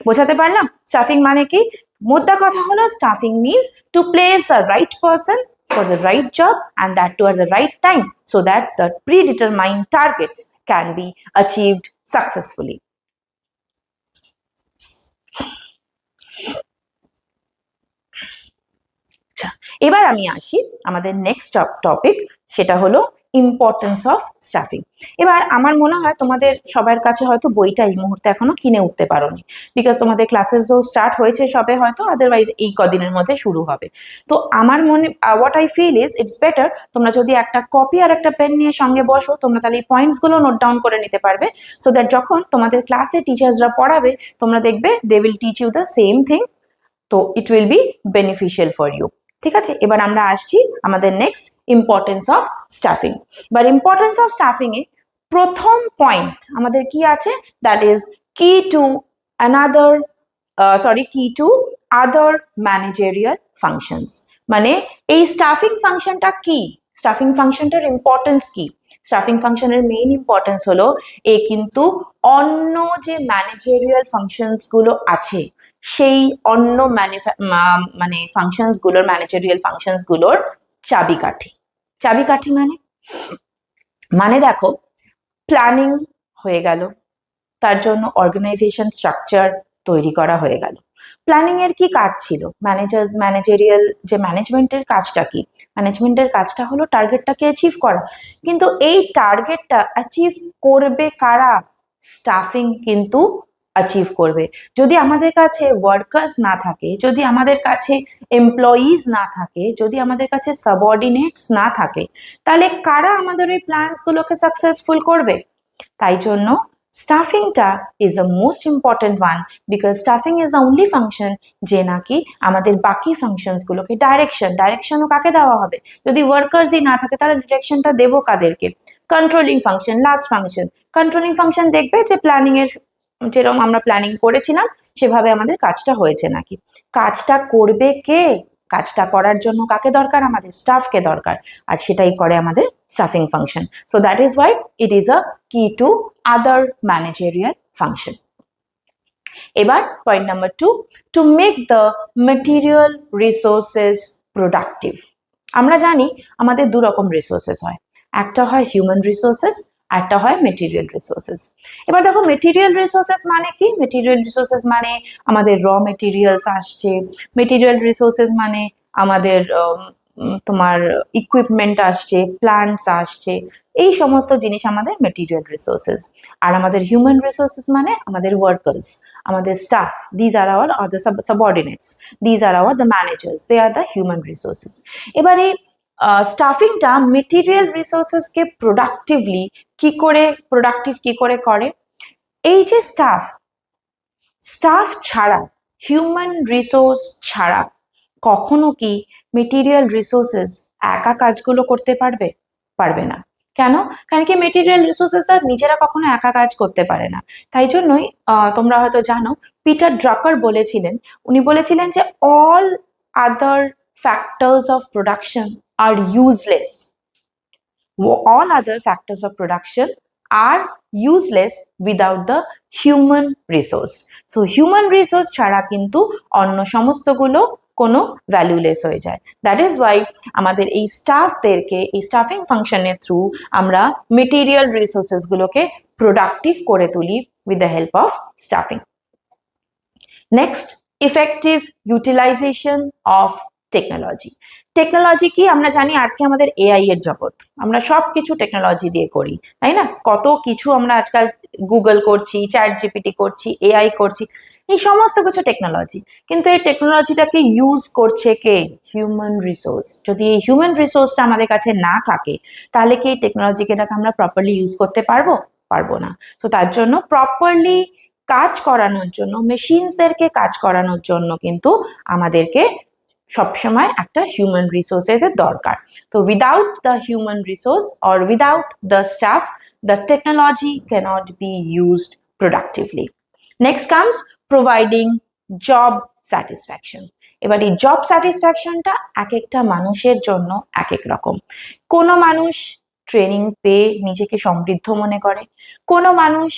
Speaker 1: বোঝাতে পারলাম? স্টাফিং মানে কি? মোদ্দা কথা হলো staffing means to place a right person for the right job, and that too at the right time, so that the predetermined targets can be achieved successfully. এবার আমি আসি আমাদের নেক্সট টপিক, সেটা হলো ইম্পর্টেন্স অফ স্টাফিং। এবার আমার মনে হয় তোমাদের সবার কাছে হয়তো বইটা এই মুহূর্তে এখনো কিনে উঠতে পারোনি, বিকজ তোমাদের ক্লাসেসও স্টার্ট হয়েছে সবে হয়তো, আদারওয়াইজ এই কদিনের মধ্যে শুরু হবে। তো আমার মনে what I feel is it's better তোমরা যদি একটা কপি আর একটা পেন নিয়ে সঙ্গে বসো, তোমরা তাহলে এই পয়েন্টসগুলো নোট ডাউন করে নিতে পারবে, সো দ্যাট যখন তোমাদের ক্লাসে টিচার্সরা পড়াবে তোমরা দেখবে they will teach you the same thing, তো it will be beneficial for you. ঠিক আছে, এবার আমরা আসছি আমাদের নেক্সট ইম্পর্টেন্স অফ স্টাফিং। এবার ইম্পর্টেন্স অফ স্টাফিং এ প্রথম পয়েন্ট আমাদের কি আছে? That is key to another key to other managerial functions. মানে এই স্টাফিং ফাংশনটা কি, স্টাফিং ফাংশনটার ইম্পর্টেন্স কি? স্টাফিং ফাংশনের মেইন ইম্পর্টেন্স হলো এ কিন্তু অন্য যে ম্যানেজেরিয়াল ফাংশনস গুলো আছে সেই অন্য মানে ফাংশনস গুলোর, ম্যানেজেরিয়াল ফাংশনস গুলোর চাবিকাঠি। চাবিকাঠি মানে দেখো, প্ল্যানিং হয়ে গেল, তার জন্য অর্গানাইজেশন স্ট্রাকচার তৈরি করা হয়ে গেল। প্ল্যানিং এর কি কাজ ছিল? ম্যানেজেরিয়াল যে ম্যানেজমেন্টের কাজটা কি? ম্যানেজমেন্টের কাজটা হলো টার্গেটটাকে অ্যাচিভ করা, কিন্তু এই টার্গেটটা অ্যাচিভ করবে কারা? স্টাফিং কিন্তু অ্যাচিভ করবে। যদি আমাদের কাছে ওয়ার্কার্স না থাকে, যদি আমাদের কাছে এমপ্লয়িজ না থাকে, যদি আমাদের কাছে সাবঅর্ডিনেটস না থাকে, তাহলে কারা আমাদের এই প্ল্যানসগুলোকে সাকসেসফুল করবে? তাই জন্য স্টাফিংটা is a most important one, because staffing is the only function যে নাকি আমাদের বাকি ফাংশনসগুলোকে ডাইরেকশনও কাকে দেওয়া হবে? যদি ওয়ার্কার্সই না থাকে তাহলে ডিরেকশনটা দেবো কাদেরকে? Controlling function, last function. Controlling function দেখবে যে প্ল্যানিং এর যেরকম আমরা প্ল্যানিং করেছিলাম সেভাবে আমাদের কাজটা হয়েছে নাকি। কাজটা করবে কে? কাজটা করার জন্য কাকে দরকার? আমাদের স্টাফকে দরকার, আর সেটাই করে আমাদের stuffing function. So that is why it is আ কি টু আদার ম্যানেজেরিয়াল ফাংশন। এবার point number 2, to make the material resources productive. আমরা জানি আমাদের দু রকম রিসোর্সেস হয়, একটা হয় হিউম্যান রিসোর্সেস, একটা হয় মেটেরিয়াল রিসোর্সেস। এবার দেখো মেটেরিয়াল রিসোর্সেস মানে কি? মেটেরিয়াল রিসোর্সেস মানে আমাদের র মেটেরিয়ালস আসছে, মেটেরিয়াল রিসোর্সেস মানে আমাদের তোমার ইকুইপমেন্ট আসছে, প্ল্যান্টস আসছে, এই সমস্ত জিনিস আমাদের মেটেরিয়াল রিসোর্সেস। আর আমাদের হিউম্যান রিসোর্সেস মানে আমাদের ওয়ার্কার্স, আমাদের staff, these are our the subordinates, these are our the managers, they are the human resources. এবার এই স্টাফিংটা মেটেরিয়াল রিসোর্সেসকে প্রোডাক্টিভ কি করে করে? এই যে স্টাফ ছাড়া, হিউম্যান রিসোর্স ছাড়া কখনো কি মেটেরিয়াল রিসোর্সেস একা কাজগুলো করতে পারবে? পারবে না। কেন? কারণ কি মেটেরিয়াল রিসোর্সেস আর নিজেরা কখনো একা কাজ করতে পারে না। তাই জন্যই তোমরা হয়তো জানো পিটার ড্রাকার বলেছিলেন, উনি বলেছিলেন যে all other factors of production are useless. all other factors of production are useless without the human resource. So human resource ছাড়া কিন্তু অন্য সমস্তগুলো কোনো ভ্যালুলেস হয়ে যায়। দ্যাট ইজ ওয়াই আমাদের এই স্টাফদেরকে এই স্টাফিং ফাংশনের থ্রু আমরা মেটেরিয়াল রিসোর্সেসগুলোকে প্রোডাক্টিভ করে তুলি with the help of staffing. Next, effective utilisation of technology. Technology কি? আমরা জানি আজকে আমাদের এআই এর জগৎ, আমরা সব কিছু টেকনোলজি দিয়ে করি, তাই না? কত কিছু আমরা আজকাল গুগল করছি, চ্যাট জিপিটি করছি, এআই করছি, এই সমস্ত কিছু টেকনোলজি। কিন্তু এই টেকনোলজিটাকে ইউজ করছে কে? Human resource. যদি এই হিউম্যান রিসোর্সটা আমাদের কাছে না থাকে তাহলে কি এই টেকনোলজিটাকে আমরা প্রপারলি ইউজ করতে পারবো না। তো তার জন্য প্রপারলি কাজ করানোর জন্য, মেশিনসদেরকে কাজ করানোর জন্য কিন্তু আমাদেরকে সবসময় একটা হিউম্যান রিসোর্সের দরকার। তো without the human resource or without the staff, the technology cannot be used productively. Next comes providing job satisfaction. এবার এই জব স্যাটিসফ্যাকশনটা এক একটা মানুষের জন্য এক এক রকম। কোনো মানুষ ট্রেনিং পেয়ে নিজেকে সমৃদ্ধ মনে করে, কোনো মানুষ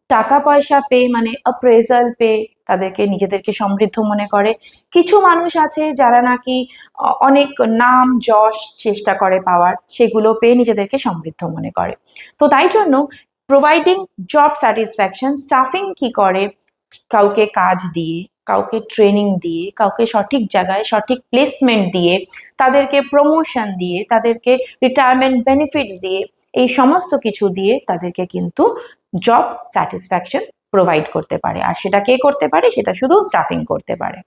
Speaker 1: টাকা পয়সা পেয়ে মানে অ্যাপ্রেজাল পেয়ে তাদেরকে নিজেদেরকে সমৃদ্ধ মনে করে। কিছু মানুষ আছে যারা নাকি অনেক নাম যশ চেষ্টা করে পাওয়ার, সেগুলো পেয়ে নিজেদেরকে সমৃদ্ধ মনে করে। তো তাই জন্য প্রোভাইডিং জব স্যাটিসফ্যাকশন, স্টাফিং কি করে? কাউকে কাজ দিয়ে, কাউকে ট্রেনিং দিয়ে, কাউকে সঠিক জায়গায় সঠিক প্লেসমেন্ট দিয়ে, তাদেরকে প্রমোশন দিয়ে, তাদেরকে রিটায়ারমেন্ট বেনিফিটস দিয়ে, এই সমস্ত কিছু দিয়ে তাদেরকে কিন্তু জব স্যাটিসফ্যাকশন প্রোভাইড করতে পারে। আর সেটা কে করতে পারে? সেটা শুধু স্টাফিং করতে পারে।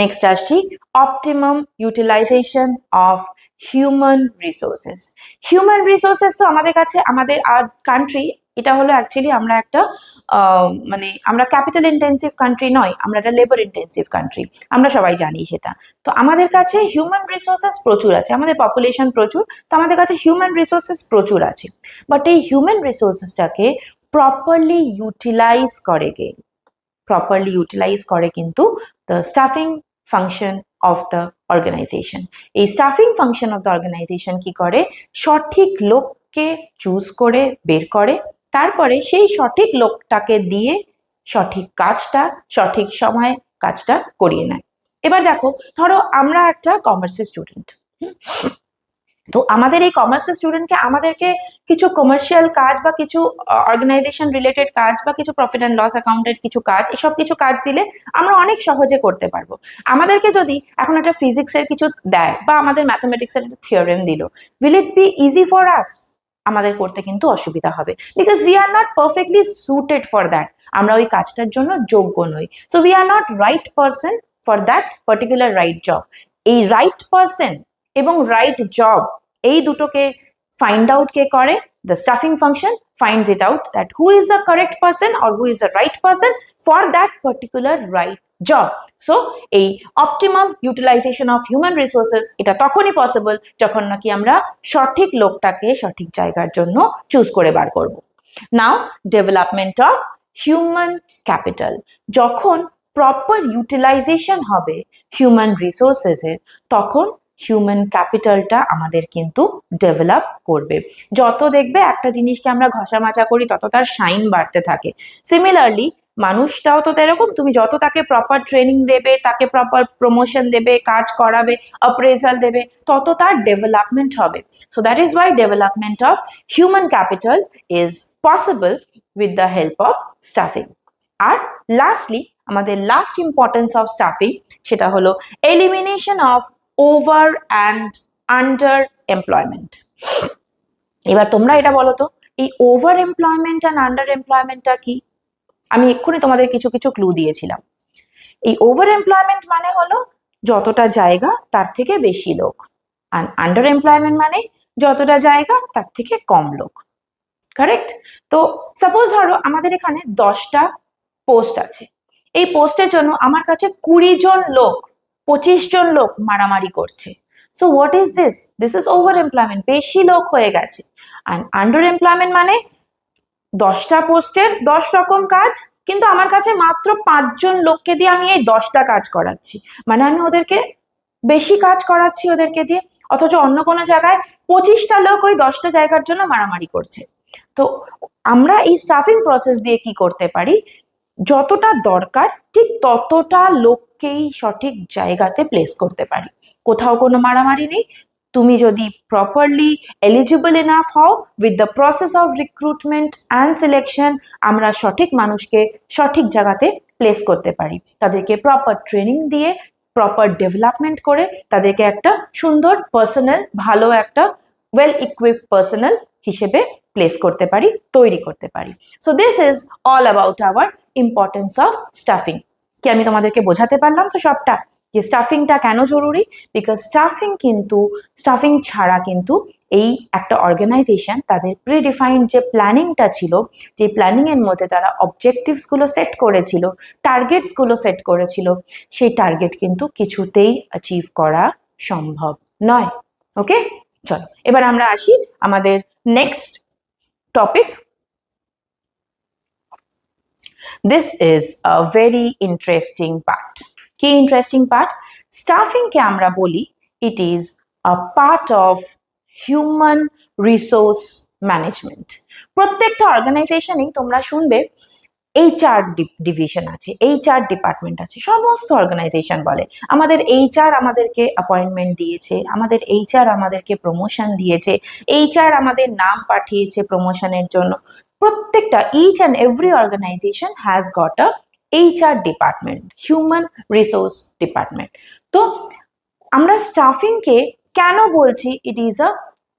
Speaker 1: নেক্সট আসছি optimum utilisation of human resources. Human resources তো আমাদের কাছে, আমাদের আর কান্ট্রি, এটা হলো অ্যাকচুয়ালি আমরা একটা মানে আমরা ক্যাপিটাল ইন্টেন্সিভ কান্ট্রি নয়, আমরা একটা লেবার ইন্টেন্সিভ কান্ট্রি, আমরা সবাই জানি সেটা। তো আমাদের কাছে হিউম্যান রিসোর্সেস প্রচুর আছে, আমাদের পপুলেশন প্রচুর, তো আমাদের কাছে হিউম্যান রিসোর্সেস প্রচুর আছে। বাট এই হিউম্যান রিসোর্সেসটাকে প্রপারলি ইউটিলাইজ করে কে? প্রপারলি ইউটিলাইজ করে কিন্তু the staffing function of the organization. এই staffing function of the organization কি করে? সঠিক লোককে চুজ করে বের করে, তারপরে সেই সঠিক লোকটাকে দিয়ে সঠিক কাজটা সঠিক সময়ে কাজটা করিয়ে নেয়। এবার দেখো, ধরো আমরা একটা কমার্সের স্টুডেন্ট, তো আমাদের এই কমার্সের স্টুডেন্টকে আমাদেরকে কিছু কমার্শিয়াল কাজ বা কিছু অর্গানাইজেশন রিলেটেড কাজ বা কিছু প্রফিট অ্যান্ড লস অ্যাকাউন্টের কিছু কাজ, এসব কিছু কাজ দিলে আমরা অনেক সহজে করতে পারবো। আমাদেরকে যদি এখন একটা ফিজিক্সের কিছু দেয় বা আমাদের ম্যাথামেটিক্সের একটা থিওরেম দিল, will it be easy for us? আমাদের করতে কিন্তু অসুবিধা হবে, because we are not perfectly suited for that. আমরা ওই কাজটার জন্য যোগ্য নই। So we are not right person for that particular right job. এই রাইট পারসন এবং রাইট জব, এই দুটোকে ফাইন্ড আউট কে করে? The staffing function finds it out that who is the correct person or who is the right person for that particular right job. So এই optimum utilisation of human resources এটা তখনই possible যখন নাকি আমরা সঠিক লোকটাকে সঠিক জায়গার জন্য চুজ করে বার করব। নাও ডেভেলপমেন্ট অফ হিউম্যান ক্যাপিটাল, যখন প্রপার ইউটিলাইজেশন হবে হিউম্যান রিসোর্সেসের তখন হিউম্যান ক্যাপিটালটা আমাদের কিন্তু ডেভেলপ করবে। যত দেখবে একটা জিনিসকে আমরা ঘষা মাজা করি তত তার শাইন বাড়তে থাকে। সিমিলারলি মানুষটাও তো এরকম, তুমি যত তাকে প্রপার ট্রেনিং দেবে, তাকে প্রপার প্রমোশন দেবে, কাজ করাবে, অ্যাপ্রেজাল দেবে, তত তার ডেভেলপমেন্ট হবে। So that is why development of human capital is possible with the help of staffing. আর লাস্টলি আমাদের লাস্ট ইম্পর্টেন্স অফ স্টাফিং সেটা হলো elimination of over and under employment. এবার তোমরা এটা বলো তো, এই ওভার এমপ্লয়মেন্ট অ্যান্ড আন্ডার এমপ্লয়মেন্টটা কি? আমি এক্ষুনি তোমাদের কিছু কিছু ক্লু দিয়েছিলাম। এই ওভার এমপ্লয়মেন্ট মানে হলো যতটা জায়গা তার থেকে বেশি লোক, আর আন্ডার এমপ্লয়মেন্ট মানে যতটা জায়গা তার থেকে কম লোক। কারেক্ট? তো সাপোজ ধরো আমাদের এখানে 10টা পোস্ট আছে, এই পোস্টের জন্য আমার কাছে 20 জন লোক, 25 জন লোক মারামারি করছে। So what is this? This is over employment, বেশি লোক হয়ে গেছে। আর আন্ডার এমপ্লয়মেন্ট মানে 10টা পোস্টের 10 রকম কাজ, কিন্তু আমার কাছে মাত্র 5 জন লোককে দিয়ে আমি এই 10টা কাজ করাচ্ছি, মানে আমি ওদেরকে বেশি কাজ করাচ্ছি ওদেরকে দিয়ে, অথচ অন্য কোনো জায়গায় 25টা লোক ওই 10টা জায়গার জন্য মারামারি করছে। তো আমরা এই স্টাফিং প্রসেস দিয়ে কি করতে পারি, যতটা দরকার ঠিক ততটা লোককেই সঠিক জায়গাতে প্লেস করতে পারি। কোথাও কোনো মারামারি নেই, তুমি যদি প্রপারলি এলিজিবল এনাফ হও with the process of recruitment and selection, আমরা সঠিক মানুষকে সঠিক জায়গাতে প্লেস করতে পারি। তাদেরকে প্রপার ট্রেনিং দিয়ে প্রপার ডেভেলপমেন্ট করে তাদেরকে একটা সুন্দর পার্সোনাল, ভালো একটা ওয়েল ইকুইপড পার্সোনাল হিসেবে প্লেস করতে পারি, তৈরি করতে পারি। So this is all about our importance of stuffing. কি আমি তোমাদেরকে বোঝাতে পারলাম তো সবটা, যে স্টাফিংটা কেন জরুরি? বিকজ স্টাফিং ছাড়া কিন্তু এই একটা অর্গানাইজেশন তাদের প্রিডিফাইন্ড যে প্ল্যানিংটা ছিল, যে প্ল্যানিংয়ের মধ্যে তারা অবজেক্টিভসগুলো সেট করেছিল, টার্গেটসগুলো সেট করেছিল, সেই টার্গেট কিন্তু কিছুতেই অ্যাচিভ করা সম্ভব নয়। ওকে, চলো এবার আমরা আসি আমাদের next topic. This is a very interesting part. কি ইন্টারেস্টিং পার্ট? স্টাফিংকে আমরা বলি it is a part of human resource management. প্রত্যেকটা অর্গানাইজেশনেই তোমরা শুনবে HR ডিভিশন আছে, HR ডিপার্টমেন্ট আছে। সমস্ত অর্গানাইজেশন বলে আমাদের HR আমাদেরকে অ্যাপয়েন্টমেন্ট দিয়েছে, আমাদের HR আমাদেরকে প্রমোশন দিয়েছে, HR আমাদের নাম পাঠিয়েছে প্রমোশনের জন্য। প্রত্যেকটা each and every organisation has got a HR department, human resource department. তো আমরা স্টাফিংকে কেন বলছি it is a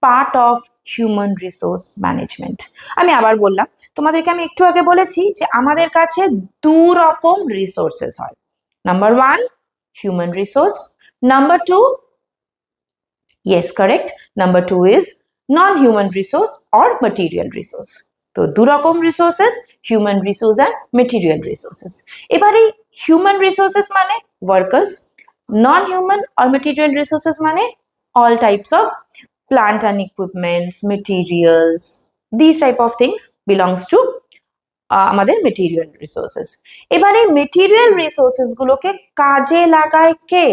Speaker 1: part of human resource management? আমি আবার বললাম, তোমাদেরকে আমি একটু আগে বলেছি যে আমাদের কাছে 2 রকম রিসোর্সেস হয়। Number 1 human resource, number 2 yes correct, number 2 is non-human resource or material resource. তো 2 রকম resources, human resource and material resources. এবার এই হিউম্যান রিসোর্সেস মানে workers, non-human or material resources মানে all types of plant and equipments, materials, these type of things belongs to আমাদের material resources. এবার এই material resources গুলোকে কাজে লাগায় কে?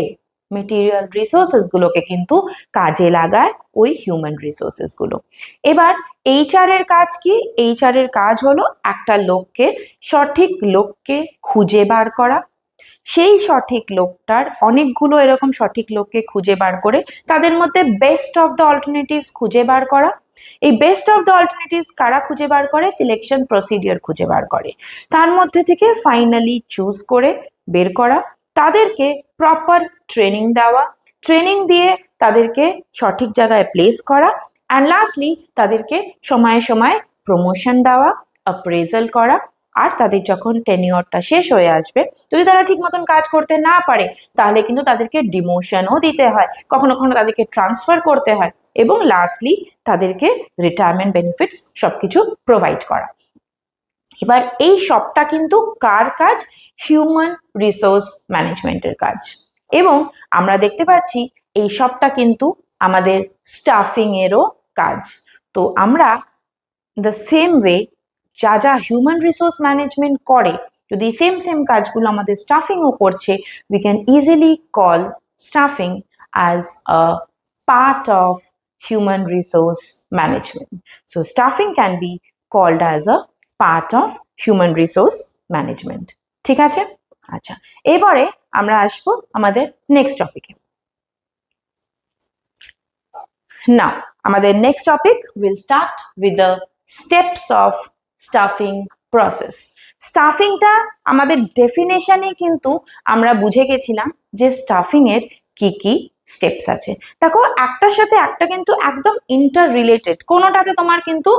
Speaker 1: মেটেরিয়াল রিসোর্সেস গুলোকে কিন্তু কাজে লাগায় ওই হিউম্যান রিসোর্সেস গুলো। এবার HR এর কাজ কি? HR এর কাজ হলো একটা সঠিক লোককে খুঁজে বার করা, সেই সঠিক লোকটার অনেকগুলো এরকম সঠিক লোককে খুঁজে বার করে তাদের মধ্যে বেস্ট অফ দ্য অল্টারনেটিভস খুঁজে বার করা। এই বেস্ট অফ দ্য অল্টারনেটিভস কারা খুঁজে বার করে? সিলেকশন প্রসিডিওর খুঁজে বার করে, তার মধ্যে থেকে ফাইনালি চুজ করে বের করা, তাদেরকে প্রপার ট্রেনিং দেওয়া, ট্রেনিং দিয়ে তাদেরকে সঠিক জায়গায় প্লেস করা, অ্যান্ড লাস্টলি তাদেরকে সময়ে সময়ে প্রমোশন দেওয়া, অ্যাপ্রেজাল করা। আর তাদের যখন টেনিওরটা শেষ হয়ে আসবে, যদি তারা ঠিক মতন কাজ করতে না পারে তাহলে কিন্তু তাদেরকে ডিমোশনও দিতে হয়, কখনো কখনো তাদেরকে ট্রান্সফার করতে হয়। এবং লাস্টলি তাদেরকে রিটায়ারমেন্ট বেনিফিটস সবকিছু প্রোভাইড করা। এবার এই সবটা কিন্তু কার কাজ? হিউম্যান রিসোর্স ম্যানেজমেন্টের কাজ। এবং আমরা দেখতে পাচ্ছি এই সবটা কিন্তু আমাদের স্টাফিং এরও কাজ। তো আমরা দ্য সেম ওয়ে যা যা হিউম্যান রিসোর্স ম্যানেজমেন্ট করে, যদি সেম কাজগুলো আমাদের স্টাফিংও করছে, we can easily call stuffing as a part of human resource management. So staffing can be called as a part of human resource management. ঠিক আছে? আচ্ছা, এবারে আমরা আসবো আমাদের নেক্সট টপিকে। Now, আমাদের next topic will start with the steps of staffing process. স্টাফিংটা আমাদের ডেফিনেশনে কিন্তু আমরা বুঝে গেছিলাম যে স্টাফিং এর কি কি স্টেপস আছে। দেখো, একটার সাথে একটা কিন্তু একদম ইন্টার রিলেটেড, কোনোটাতে তোমার কিন্তু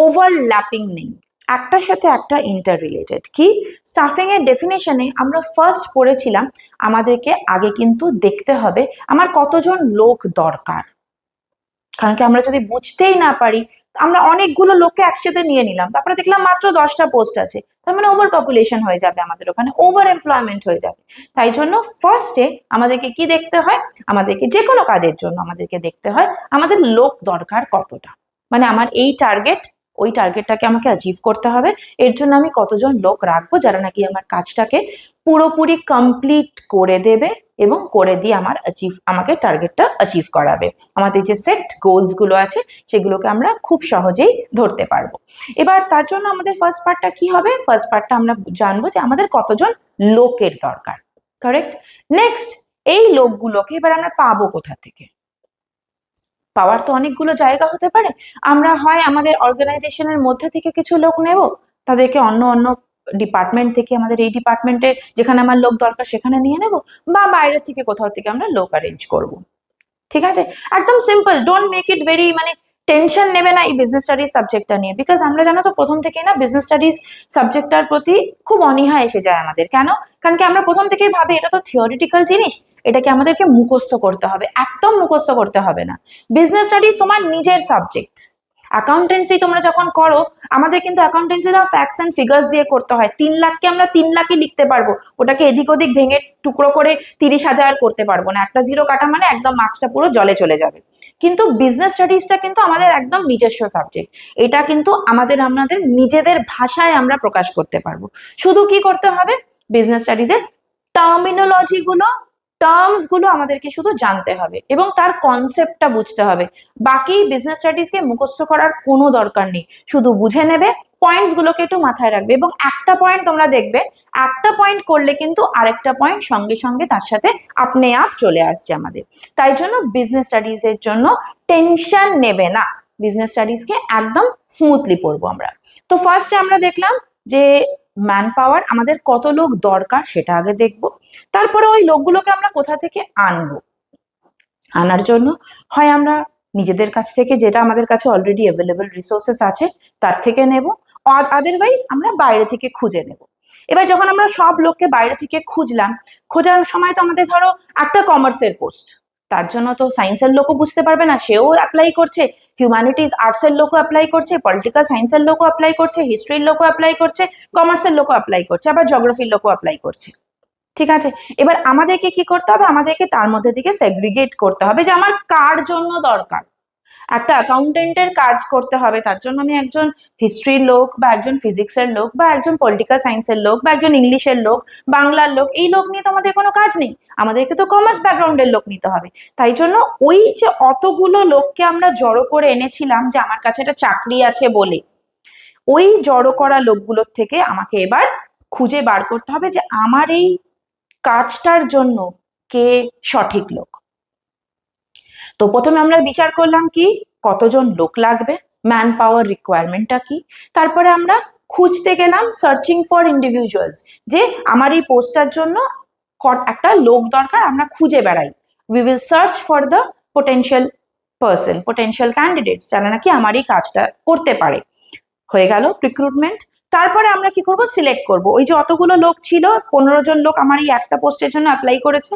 Speaker 1: ওভারল্যাপিং নেই, একটার সাথে একটা ইন্টার রিলেটেড। কি? স্টাফিং এর ডেফিনেশনে আমরা ফার্স্ট পড়েছিলাম আমাদেরকে আগে কিন্তু দেখতে হবে আমার কতজন লোক দরকার। কারণ কি আমরা যদি বুঝতেই না পারি, আমরা অনেকগুলো লোককে একসাথে নিয়ে নিলাম, তারপরে দেখলাম মাত্র 10টা পোস্ট আছে, তার মানে ওভার পপুলেশন হয়ে যাবে, আমাদের ওখানে ওভার এমপ্লয়মেন্ট হয়ে যাবে। তাই জন্য ফার্স্টে আমাদেরকে কি দেখতে হয়? আমাদেরকে যে কোনো কাজের জন্য আমাদেরকে দেখতে হয় আমাদের লোক দরকার কতটা, মানে আমার এই টার্গেট, ওই টার্গেটটাকে আমাকে অ্যাচিভ করতে হবে, এর জন্য আমি কতজন লোক রাখবো যারা নাকি আমার কাজটাকে পুরোপুরি কমপ্লিট করে দেবে এবং করে দিয়ে আমাকে টার্গেটটা অ্যাচিভ করাবে। আমাদের যে সেট গোলস গুলো আছে সেগুলোকে আমরা খুব সহজেই ধরতে পারবো। এবার তার জন্য আমাদের ফার্স্ট পার্টটা কি হবে? ফার্স্ট পার্টটা আমরা জানবো যে আমাদের কতজন লোকের দরকার। কারেক্ট? নেক্সট, এই লোকগুলোকে এবার আমরা পাবো কোথা থেকে? পাওয়ার তো অনেকগুলো জায়গা হতে পারে। আমরা হয় আমাদের অর্গানাইজেশনের মধ্যে থেকে কিছু লোক নেব, তাদেরকে অন্য অন্য ডিপার্টমেন্ট থেকে, আমাদের এই ডিপার্টমেন্টে যেখানে আমার লোক দরকার সেখানে নিয়ে নেব, বা বাইরে থেকে কোথাও থেকে আমরা লোক অ্যারেঞ্জ করব। ঠিক আছে? একদম simple, don't make it very, মানে টেনশন নেবে না এই বিজনেস স্টাডিজ সাবজেক্টটা নিয়ে। বিকজ আমরা জানো তো প্রথম থেকেই না বিজনেস স্টাডিজ সাবজেক্টটার প্রতি খুব অনীহা এসে যায় আমাদের। কেন? কারণ কি আমরা প্রথম থেকেই ভাবি এটা তো থিওরিটিক্যাল জিনিস, এটাকে আমাদেরকে মুখস্থ করতে হবে। একদম মুখস্থ করতে হবে না। বিজনেস স্টাডিজ তোমার নিজের সাবজেক্ট। অ্যাকাউন্টেন্সি তোমরা যখন করো, আমাদের কিন্তু অ্যাকাউন্টেন্সিটা ফ্যাক্টস অ্যান্ড ফিগার্স দিয়ে করতে হয়। 3 লাখকে আমরা 3 লাখই লিখতে পারবো, ওটাকে এদিক ওদিক ভেঙে টুকরো করে 30,000 করতে পারবো না। একটা জিরো কাটা মানে একদম মার্কসটা পুরো জলে চলে যাবে। কিন্তু বিজনেস স্টাডিজটা কিন্তু আমাদের একদম নিজস্ব সাবজেক্ট। এটা কিন্তু আমাদের নিজেদের ভাষায় আমরা প্রকাশ করতে পারবো। শুধু কি করতে হবে? বিজনেস স্টাডিজের টার্মিনোলজি গুলো, টার্মস গুলো আমাদেরকে শুধু জানতে হবে এবং তার কনসেপ্টটা বুঝতে হবে। বাকি বিজনেস স্টাডিজকে মুখস্থ করার কোনো দরকার নেই, শুধু বুঝে নেবে, পয়েন্টস গুলোকে একটু মাথায় রাখবে এবং একটা পয়েন্ট তোমরা দেখবে, একটা পয়েন্ট করলে কিন্তু আরেকটা পয়েন্ট সঙ্গে সঙ্গে তার সাথে আপনি আপ চলে আসছে আমাদের। তাই জন্য বিজনেস স্টাডিজ এর জন্য টেনশন নেবে না, বিজনেস স্টাডিজকে একদম স্মুথলি পড়বো আমরা। তো ফার্স্টে আমরা দেখলাম যে ম্যান পাওয়ার, আমাদের কত লোক দরকার সেটা আগে দেখবো। তারপরে ওই লোকগুলোকে আমরা কোথা থেকে আনবো? আনার জন্য হয় আমরা নিজেদের কাছ থেকে, যেটা আমাদের কাছে অলরেডি অ্যাভেলেবল রিসোর্সেস আছে তার থেকে নেব, আদারওয়াইজ আমরা বাইরে থেকে খুঁজে নেব। এবার যখন আমরা সব লোককে বাইরে থেকে খুঁজলাম, খোঁজার সময় তো আমাদের ধরো একটা কমার্সের পোস্ট, তার জন্য তো সায়েন্সের লোকও বুঝতে পারবে না, সেও অ্যাপ্লাই করছে, হিউম্যানিটিজ আর্টসের লোকও অ্যাপ্লাই করছে, পলিটিক্যাল সায়েন্সের লোকও অ্যাপ্লাই করছে, হিস্ট্রির লোকও অ্যাপ্লাই করছে, কমার্সের লোকও অ্যাপ্লাই করছে, আবার জিওগ্রাফির লোকও অ্যাপ্লাই করছে। ঠিক আছে? এবার আমাদেরকে কি করতে হবে? আমাদেরকে তার মধ্যে থেকে সেগ্রিগেট করতে হবে যে আমার কার জন্য দরকার। একটা অ্যাকাউন্টেন্টের কাজ করতে হবে, তার জন্য আমি একজন হিস্ট্রির লোক বা একজন ফিজিক্সের লোক বা একজন পলিটিক্যাল সায়েন্সের লোক বা একজন ইংলিশের লোক, বাংলার লোক, এই লোক নিয়ে তো আমাদের কোনো কাজ নেই, আমাদেরকে তো কমার্স ব্যাকগ্রাউন্ডের লোক নিতে হবে। তাই জন্য ওই যে অতগুলো লোককে আমরা জড়ো করে এনেছিলাম যে আমার কাছে একটা চাকরি আছে বলে, ওই জড়ো করা লোকগুলোর থেকে আমাকে এবার খুঁজে বার করতে হবে যে আমার এই কাজটার জন্য কে সঠিক লোক। তো প্রথমে আমরা বিচার করলাম কি কতজন লোক লাগবে, ম্যান পাওয়ার রিকোয়ারমেন্টটা কি। তারপরে আমরা খুঁজতে গেলাম, সার্চিং ফর ইন্ডিভিজুয়ালস, যে আমার এই পোস্টটার জন্য একটা লোক দরকার, আমরা খুঁজে বেড়াই। We will search for the potential person, potential candidates যারা নাকি আমার এই কাজটা করতে পারে। হয়ে গেল রিক্রুটমেন্ট। তারপরে আমরা কি করব? সিলেক্ট করব। ওই যে অতগুলো লোক ছিল, 15 জন লোক আমার এই একটা পোস্টের জন্য অ্যাপ্লাই করেছে,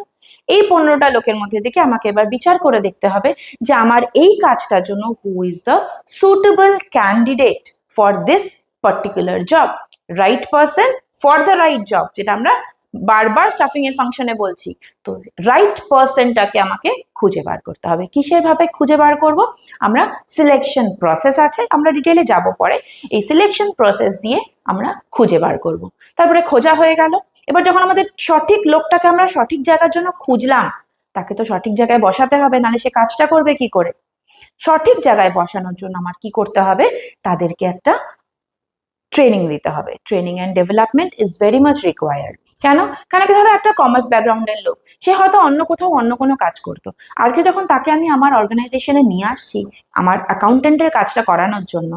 Speaker 1: এই 15টা লোকের মধ্যে থেকে আমাকে এবার বিচার করে দেখতে হবে যে আমার এই কাজটার জন্য who is the suitable candidate for this particular job, right person for the right job, যেটা আমরা বারবার স্টাফিং এর ফাংশনে বলছি। তো রাইট পারসনটাকে আমাকে খুঁজে বার করতে হবে। কিসের ভাবে খুঁজে বার করব? আমরা সিলেকশন প্রসেস আছে, আমরা ডিটেলে যাব পরে। এই সিলেকশন প্রসেস দিয়ে আমরা খুঁজে বার করব। তারপরে খোঁজা হয়ে গেল। এবার যখন আমাদের সঠিক লোকটাকে আমরা সঠিক জায়গার জন্য খুঁজলাম, তাকে তো সঠিক জায়গায় বসাতে হবে, নাহলে সে কাজটা করবে কি করে? সঠিক জায়গায় বসানোর জন্য আমার কি করতে হবে? তাদেরকে একটা ট্রেনিং দিতে হবে। Training and development is very much required. কেন? কারণ কি, ধরো একটা কমার্স ব্যাকগ্রাউন্ডের লোক, সে হয়তো অন্য কোথাও অন্য কোনো কাজ করতো, আজকে যখন তাকে আমি আমার অর্গানাইজেশনে নিয়ে আসছি আমার অ্যাকাউন্টেন্টের কাজটা করানোর জন্য,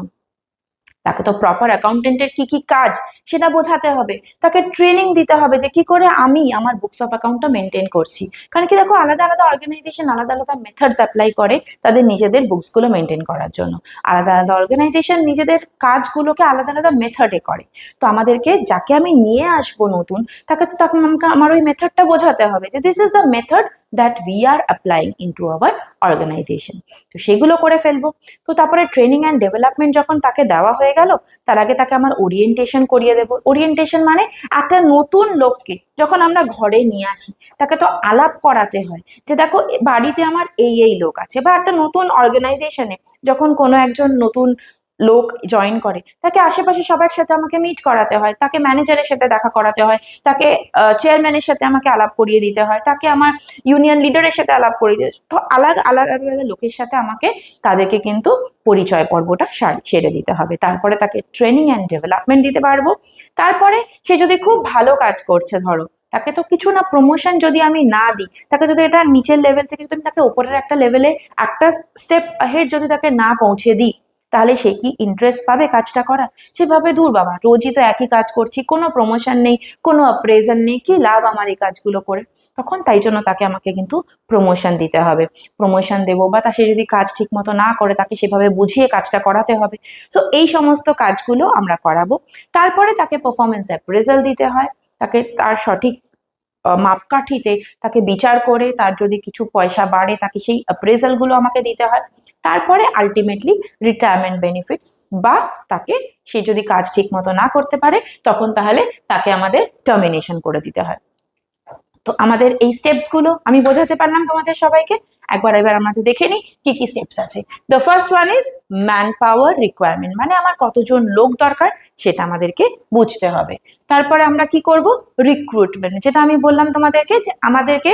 Speaker 1: তাকে তো প্রপার অ্যাকাউন্টেন্টের কি কি কাজ সেটা বোঝাতে হবে, তাকে ট্রেনিং দিতে হবে যে কি করে আমি আমার বুকস অফ অ্যাকাউন্টটা মেনটেন করছি। কারণ কি দেখো, আলাদা আলাদা অর্গানাইজেশন আলাদা আলাদা মেথডস অ্যাপ্লাই করে তাদের নিজেদের বুকসগুলো মেনটেন করার জন্য। আলাদা আলাদা অর্গানাইজেশন নিজেদের কাজগুলোকে আলাদা আলাদা মেথডে করে। তো আমাদেরকে যাকে আমি নিয়ে আসবো নতুন, তাকে তো তখন আমাকে আমার ওই মেথডটা বোঝাতে হবে যে this is the method that we are applying into our organisation. তো সেগুলো করে ফেলবো। তো তারপরে ট্রেনিং অ্যান্ড ডেভেলপমেন্ট যখন তাকে দেওয়া হয়ে গেল, তার আগে তাকে আমার ওরিয়েন্টেশন করিয়ে দেবো। ওরিয়েন্টেশন মানে একটা নতুন লোককে যখন আমরা ঘরে নিয়ে আসি, তাকে তো আলাপ করাতে হয় যে দেখো বাড়িতে আমার এই এই লোক আছে, বা একটা নতুন অর্গানাইজেশনে যখন কোনো একজন নতুন লোক জয়েন করে, তাকে আশেপাশে সবার সাথে আমাকে মিট করাতে হয়, তাকে ম্যানেজারের সাথে দেখা করাতে হয়, তাকে চেয়ারম্যানের সাথে আমাকে আলাপ করিয়ে দিতে হয়, তাকে আমার ইউনিয়ন লিডারের সাথে আলাপ করিয়ে দিতে, তো আলাদা আলাদা আলাদা লোকের সাথে আমাকে তাদেরকে কিন্তু পরিচয় পর্বটা সেরে দিতে হবে। তারপরে তাকে ট্রেনিং অ্যান্ড ডেভেলপমেন্ট দিতে পারবো। তারপরে সে যদি খুব ভালো কাজ করছে, ধরো তাকে তো কিছু না প্রমোশন যদি আমি না দিই, তাকে যদি এটা নিচের লেভেল থেকে যদি তাকে উপরের একটা লেভেলে একটা স্টেপ হেড যদি তাকে না পৌঁছে দিই, তাহলে সে কি ইন্টারেস্ট পাবে কাজটা করার? সেভাবে দূর বাবা, রোজই তো একই কাজ করছি, কোনো প্রমোশন নেই, কোনো অ্যাপ্রেজাল নেই, কি লাভ আমার এই কাজগুলো করে? তখন তাই জন্য তাকে আমাকে কিন্তু প্রমোশন দিতে হবে। প্রমোশন দেবো, বা সে যদি কাজ ঠিক মতো না করে তাকে সেভাবে বুঝিয়ে কাজটা করাতে হবে। তো এই সমস্ত কাজগুলো আমরা করাবো। তারপরে তাকে পারফরমেন্স অ্যাপ্রেজাল দিতে হয়, তাকে তার সঠিক মাপকাঠিতে তাকে বিচার করে তার যদি কিছু পয়সা বাড়ে তাকে সেই অ্যাপ্রেজালগুলো আমাকে দিতে হয়। তারপরে আলটিমেটলি রিটায়ারমেন্ট বেনিফিটস, বা তাকে সে যদি কাজ ঠিক মতো না করতে পারে তখন তাহলে তাকে আমাদের টার্মিনেশন করে দিতে হয়। তো আমাদের এই স্টেপস গুলো আমি বোঝাতে পারলাম তোমাদের সবাইকে। এবার আমাদের দেখে নিই কি কি স্টেপস আছে। The first one is man power requirement, মানে আমার কতজন লোক দরকার সেটা আমাদেরকে বুঝতে হবে। তারপরে আমরা কি করব? রিক্রুটমেন্ট, যেটা আমি বললাম তোমাদেরকে যে আমাদেরকে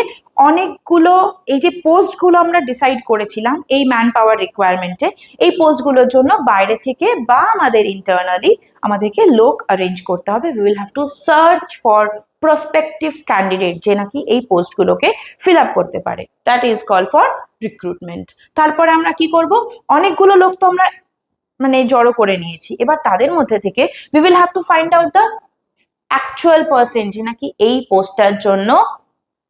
Speaker 1: অনেকগুলো এই যে পোস্টগুলো আমরা ডিসাইড করেছিলাম এই ম্যান পাওয়ার রিকোয়ারমেন্টে, এই পোস্টগুলোর জন্য বাইরে থেকে বা আমাদের ইন্টারনালি আমাদেরকে লোক অ্যারেঞ্জ করতে হবে। We will have to search for prospective candidate যে নাকি এই পোস্টগুলোকে ফিল আপ করতে পারে, that is call for recruitment. তারপরে আমরা কি করব? অনেকগুলো লোক তো আমরা মানে জড়ো করে নিয়েছি, এবার তাদের মধ্যে থেকে we will have to find out the actual person যে নাকি এই পোস্টটার জন্য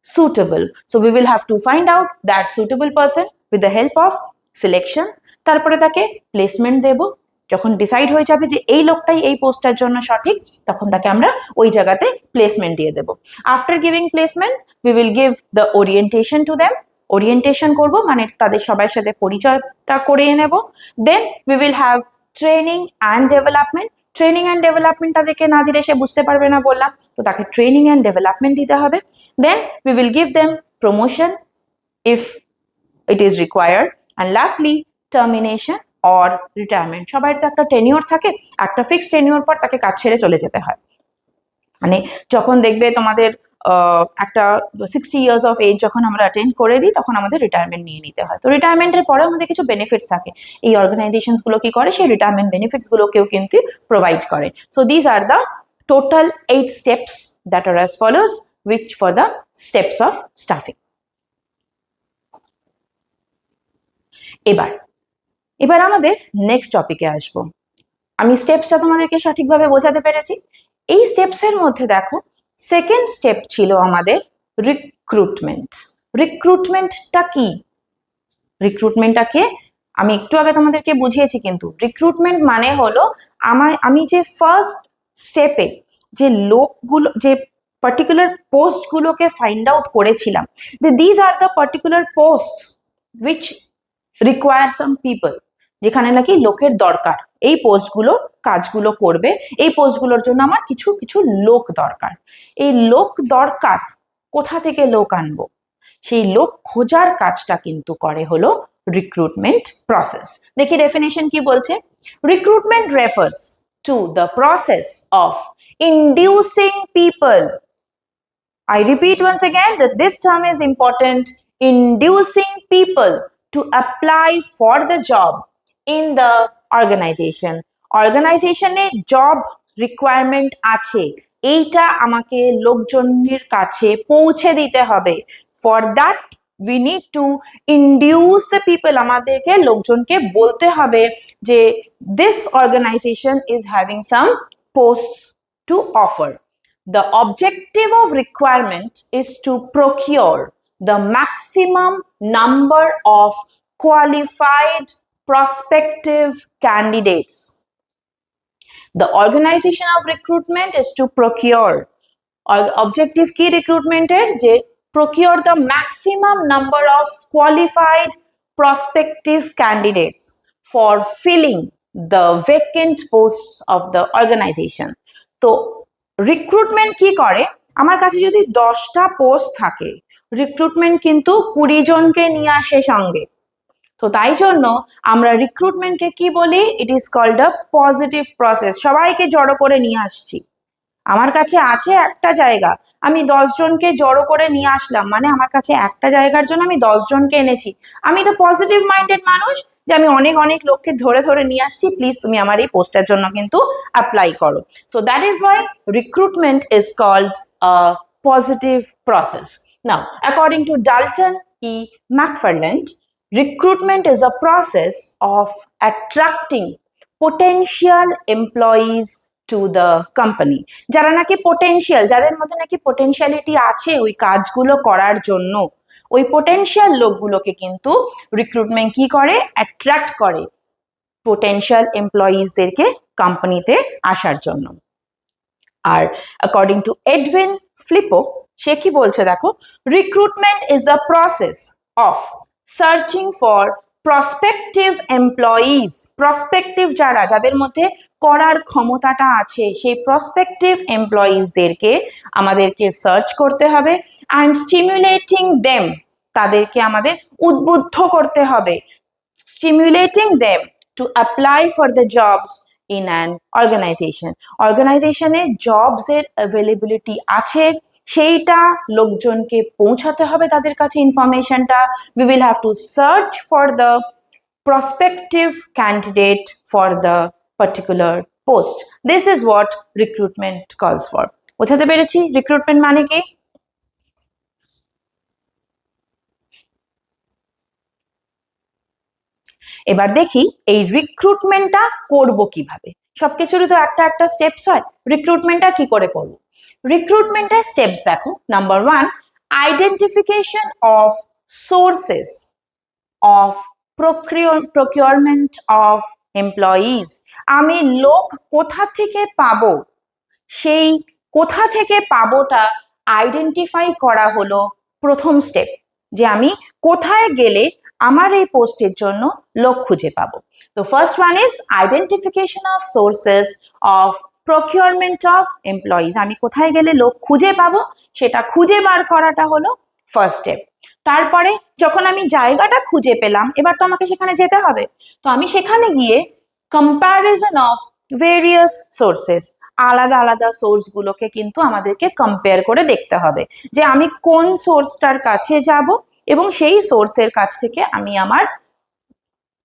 Speaker 1: suitable. So we will have to find out that suitable person with the help of selection. তারপরে তাকে প্লেসমেন্ট দেব। যখন ডিসাইড হয়ে যাবে যে এই লোকটাই এই পোস্টটার জন্য সঠিক, তখন তাকে আমরা ওই জায়গাতে প্লেসমেন্ট দিয়ে দেব। After giving placement we will give the orientation to them. Orientation করব মানে তাদের সবার সাথে পরিচয়টা করিয়ে নেব। Then we will have training and development. Training and development তাদেরকে না দিলে সে বুঝতে পারবে না বললাম, তো তাকে ট্রেনিং অ্যান্ড ডেভেলপমেন্ট দিতে হবে। দেন we will give them promotion if it is required, and lastly termination or retirement. সবার তো একটা টেনিওর থাকে, একটা ফিক্সড টেনিওর পর তাকে কাজ ছেড়ে চলে যেতে হয়। মানে যখন দেখবে তোমাদের একটা 60 years of age যখন আমরা অ্যাটেন্ড করে দিই তখন আমাদের রিটায়ারমেন্ট নিয়ে নিতে হয়। তো রিটায়ারমেন্টের পরে আমাদের কিছু বেনিফিটস থাকে, এই অর্গানাইজেশনস গুলো কি করে সেই রিটায়ারমেন্ট বেনিফিটস গুলোকেও কিন্তু প্রোভাইড করে। So this are the total 8 steps that are as follows, which for the steps of staffing. এবার আমাদের নেক্সট টপিকে আসব। আমি স্টেপসটা তোমাদেরকে সঠিকভাবে বোঝাতে পেরেছি। এই স্টেপসের মধ্যে দেখো সেকেন্ড স্টেপ ছিল আমাদের রিক্রুটমেন্ট। রিক্রুটমেন্টটা কি? রিক্রুটমেন্টটাকে আমি একটু আগে তোমাদেরকে বুঝিয়েছি, কিন্তু রিক্রুটমেন্ট মানে হলো আমি যে ফার্স্ট স্টেপে যে লোকগুলো যে পার্টিকুলার পোস্টগুলোকে ফাইন্ড আউট করেছিলাম যে these are the particular posts which require some people, যেখানে নাকি লোকের দরকার, এই পোস্টগুলো কাজগুলো করবে, এই পোস্টগুলোর জন্য আমার কিছু কিছু লোক দরকার। এই লোক দরকার, কোথা থেকে লোক আনবো, সেই লোক খোঁজার কাজটা কিন্তু করে হলো রিক্রুটমেন্ট প্রসেস। দেখি ডেফিনেশন কি বলছে। Recruitment refers to the process of inducing people, I repeat once again that this term is important, inducing people to apply for the job in the organization. Organization A job requirement আছে, এইটা আমাকে লোকজনের কাছে পৌঁছে দিতে হবে। For that we need to induce the people, আমাদেরকে লোকজনকে বলতে হবে যে this organization is having some posts to offer. The objective of requirement is to procure the maximum number of qualified prospective candidates. The organization of recruitment is to procure, objective key recruitment er je procure the maximum number of qualified prospective candidates for filling the vacant posts of the organization. তো recruitment কি করে, আমার কাছে যদি 10টা post থাকে, recruitment কিন্তু 20 জনকে নিয়ে আসে সঙ্গে। তো তাই জন্য আমরা রিক্রুটমেন্টকে কি বলি, it is called a positive process. সবাইকে জড়ো করে নিয়ে আসছি, আমার কাছে আছে একটা জায়গা, আমি 10 জনকে জড়ো করে নিয়ে আসলাম, মানে আমার কাছে একটা জায়গার জন্য আমি 10 জনকে এনেছি। আমি তো পজিটিভ মাইন্ডেড মানুষ, যে আমি অনেক অনেক লোককে ধরে ধরে নিয়ে আসছি, প্লিজ তুমি আমার এই পোস্টের জন্য কিন্তু অ্যাপ্লাই করো। So that is why recruitment is called a positive process. Now according to Dalton E McFarland, recruitment is a process of attracting potential employees to the company. যারা নাকি পোটেনশিয়াল, যাদের মধ্যে নাকি পোটেনশিয়ালিটি আছে ওই কাজগুলো করার জন্য, ওই পোটেনশিয়াল লোকগুলোকে কিন্তু রিক্রুটমেন্ট কি করে, অ্যাট্রাক্ট করে পোটেনশিয়াল এমপ্লয়িজদেরকে কোম্পানিতে আসার জন্য। আর অ্যাকর্ডিং টু এডউইন ফ্লিপো, সে কি বলছে দেখো, recruitment is a process of searching for prospective employees, prospective যারা, যাদের মধ্যে করার ক্ষমতাটা আছে, সেই প্রসপেক্টিভ এমপ্লয়িজদেরকে আমাদেরকে সার্চ করতে হবে। অ্যান্ড স্টিমুলেটিং দেম, তাদেরকে আমাদের উদ্বুদ্ধ করতে হবে, stimulating them to apply for the jobs in an organisation. অর্গানাইজেশনে জবসের অ্যাভেলেবিলিটি আছে, সেইটা লোকজনকে পৌঁছাতে হবে তাদের কাছে ইনফরমেশনটা। We will have to search for the prospective candidate for the particular post. This is what recruitment কলস ফর। বোঝাতে পেরেছি রিক্রুটমেন্ট মানে কি? এবার দেখি এই রিক্রুটমেন্টটা করব কিভাবে। সবকিছুরই তো একটা একটা স্টেপস হয়, রিক্রুটমেন্টটা কি করে করব? রিক্রুটমেন্টের স্টেপস দেখো। Number 1, identification of sources of procurement of employees. আমি লোক কোথা থেকে পাবো, সেই কোথা থেকে পাবোটা আইডেন্টিফাই করা হলো প্রথম স্টেপ, যে আমি কোথায় গেলে আমার এই পোস্টের জন্য লোক খুঁজে পাবো। তো first one is identification of sources of procurement of employees. আমি কোথায় গেলে লোক খুঁজে পাবো সেটা খুঁজে বার করাটা হলো ফার্স্ট স্টেপ। তারপরে যখন আমি জায়গাটা খুঁজে পেলাম, এবার তো আমাকে সেখানে যেতে হবে। তো আমি সেখানে গিয়ে কম্প্যারিজন অফ ভেরিয়াস সোর্সেস, আলাদা আলাদা সোর্সগুলোকে কিন্তু আমাদেরকে কম্পেয়ার করে দেখতে হবে যে আমি কোন সোর্সটার কাছে যাব এবং সেই সোর্সের কাছ থেকে আমি আমার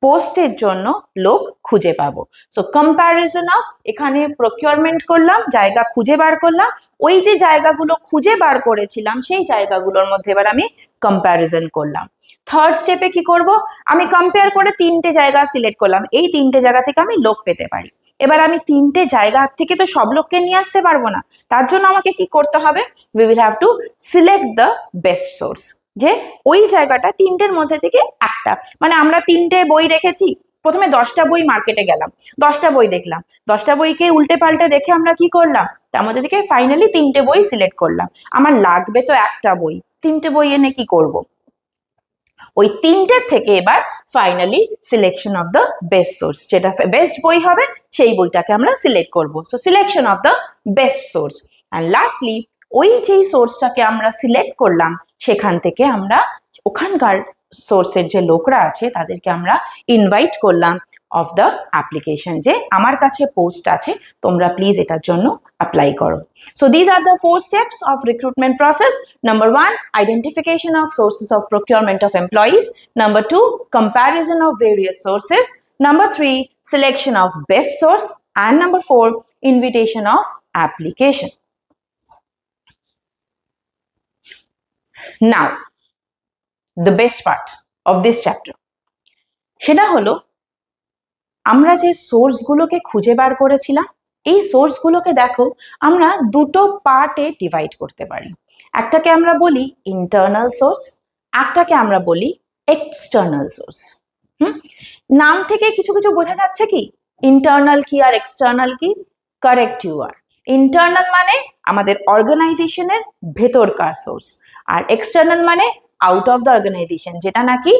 Speaker 1: পোস্টের জন্য লোক খুঁজে পাবো। সো কম্প্যারিজন অফ, এখানে প্রকিউরমেন্ট করলাম, জায়গা খুঁজে বার করলাম, ওই যে জায়গাগুলো খুঁজে বার করেছিলাম সেই জায়গাগুলোর মধ্যে এবার আমি কম্প্যারিজন করলাম। থার্ড স্টেপে কি করব, আমি কম্পেয়ার করে 3টে জায়গা সিলেক্ট করলাম, এই 3টে জায়গা থেকে আমি লোক পেতে পারি। এবার আমি 3টে জায়গা থেকে তো সব লোককে নিয়ে আসতে পারবো না, তার জন্য আমাকে কি করতে হবে, we will have to select the best source, যে ওই জায়গাটা 3টের মধ্যে থেকে একটা, মানে আমরা 3টে বই রেখেছি, প্রথমে 10টা বই মার্কেটে গেলাম, 10টা বই দেখলাম, 10টা বইকে উল্টে পাল্টে দেখে আমরা কি করলাম, তার মধ্যে থেকে ফাইনালি 3টে বই সিলেক্ট করলাম। আমার লাগবে তো একটা বই, 3টে বই এনে কি করব? ওই 3টের থেকে এবার finally selection of the best source, যেটা বেস্ট বই হবে সেই বইটাকে আমরা সিলেক্ট করব। So selection of the best source. And lastly ওই যেই সোর্সটাকে আমরা সিলেক্ট করলাম সেখান থেকে আমরা ওখানকার সোর্সের যে লোকরা আছে তাদেরকে আমরা ইনভাইট করলাম অফ দ্য অ্যাপ্লিকেশন, যে আমার কাছে পোস্ট আছে, তোমরা প্লিজ এটার জন্য অ্যাপ্লাই করো। So these are the 4 steps of recruitment process. Number 1, identification of sources of procurement of employees. Number 2, comparison of various sources. Number 3, selection of best source. And number 4, invitation of application. Now, the best part of this chapter, সেটা হলো আমরা যে সোর্সগুলোকে খুঁজে বার করেছিলাম, এই সোর্সগুলোকে দেখো আমরা দুটো পার্টে ডিভাইড করতে পারি। একটাকে আমরা বলি ইন্টারনাল সোর্স, একটাকে আমরা বলি এক্সটার্নাল সোর্স। নাম থেকে কিছু কিছু বোঝা যাচ্ছে কি ইন্টারনাল কি আর এক্সটার্নাল কি? Correct, you are. ইন্টারনাল মানে আমাদের অর্গানাইজেশনের ভেতরকার সোর্স, আর এক্সটার্নাল মানে আউট অফ দ্য অর্গানাইজেশন, যেটা নাকি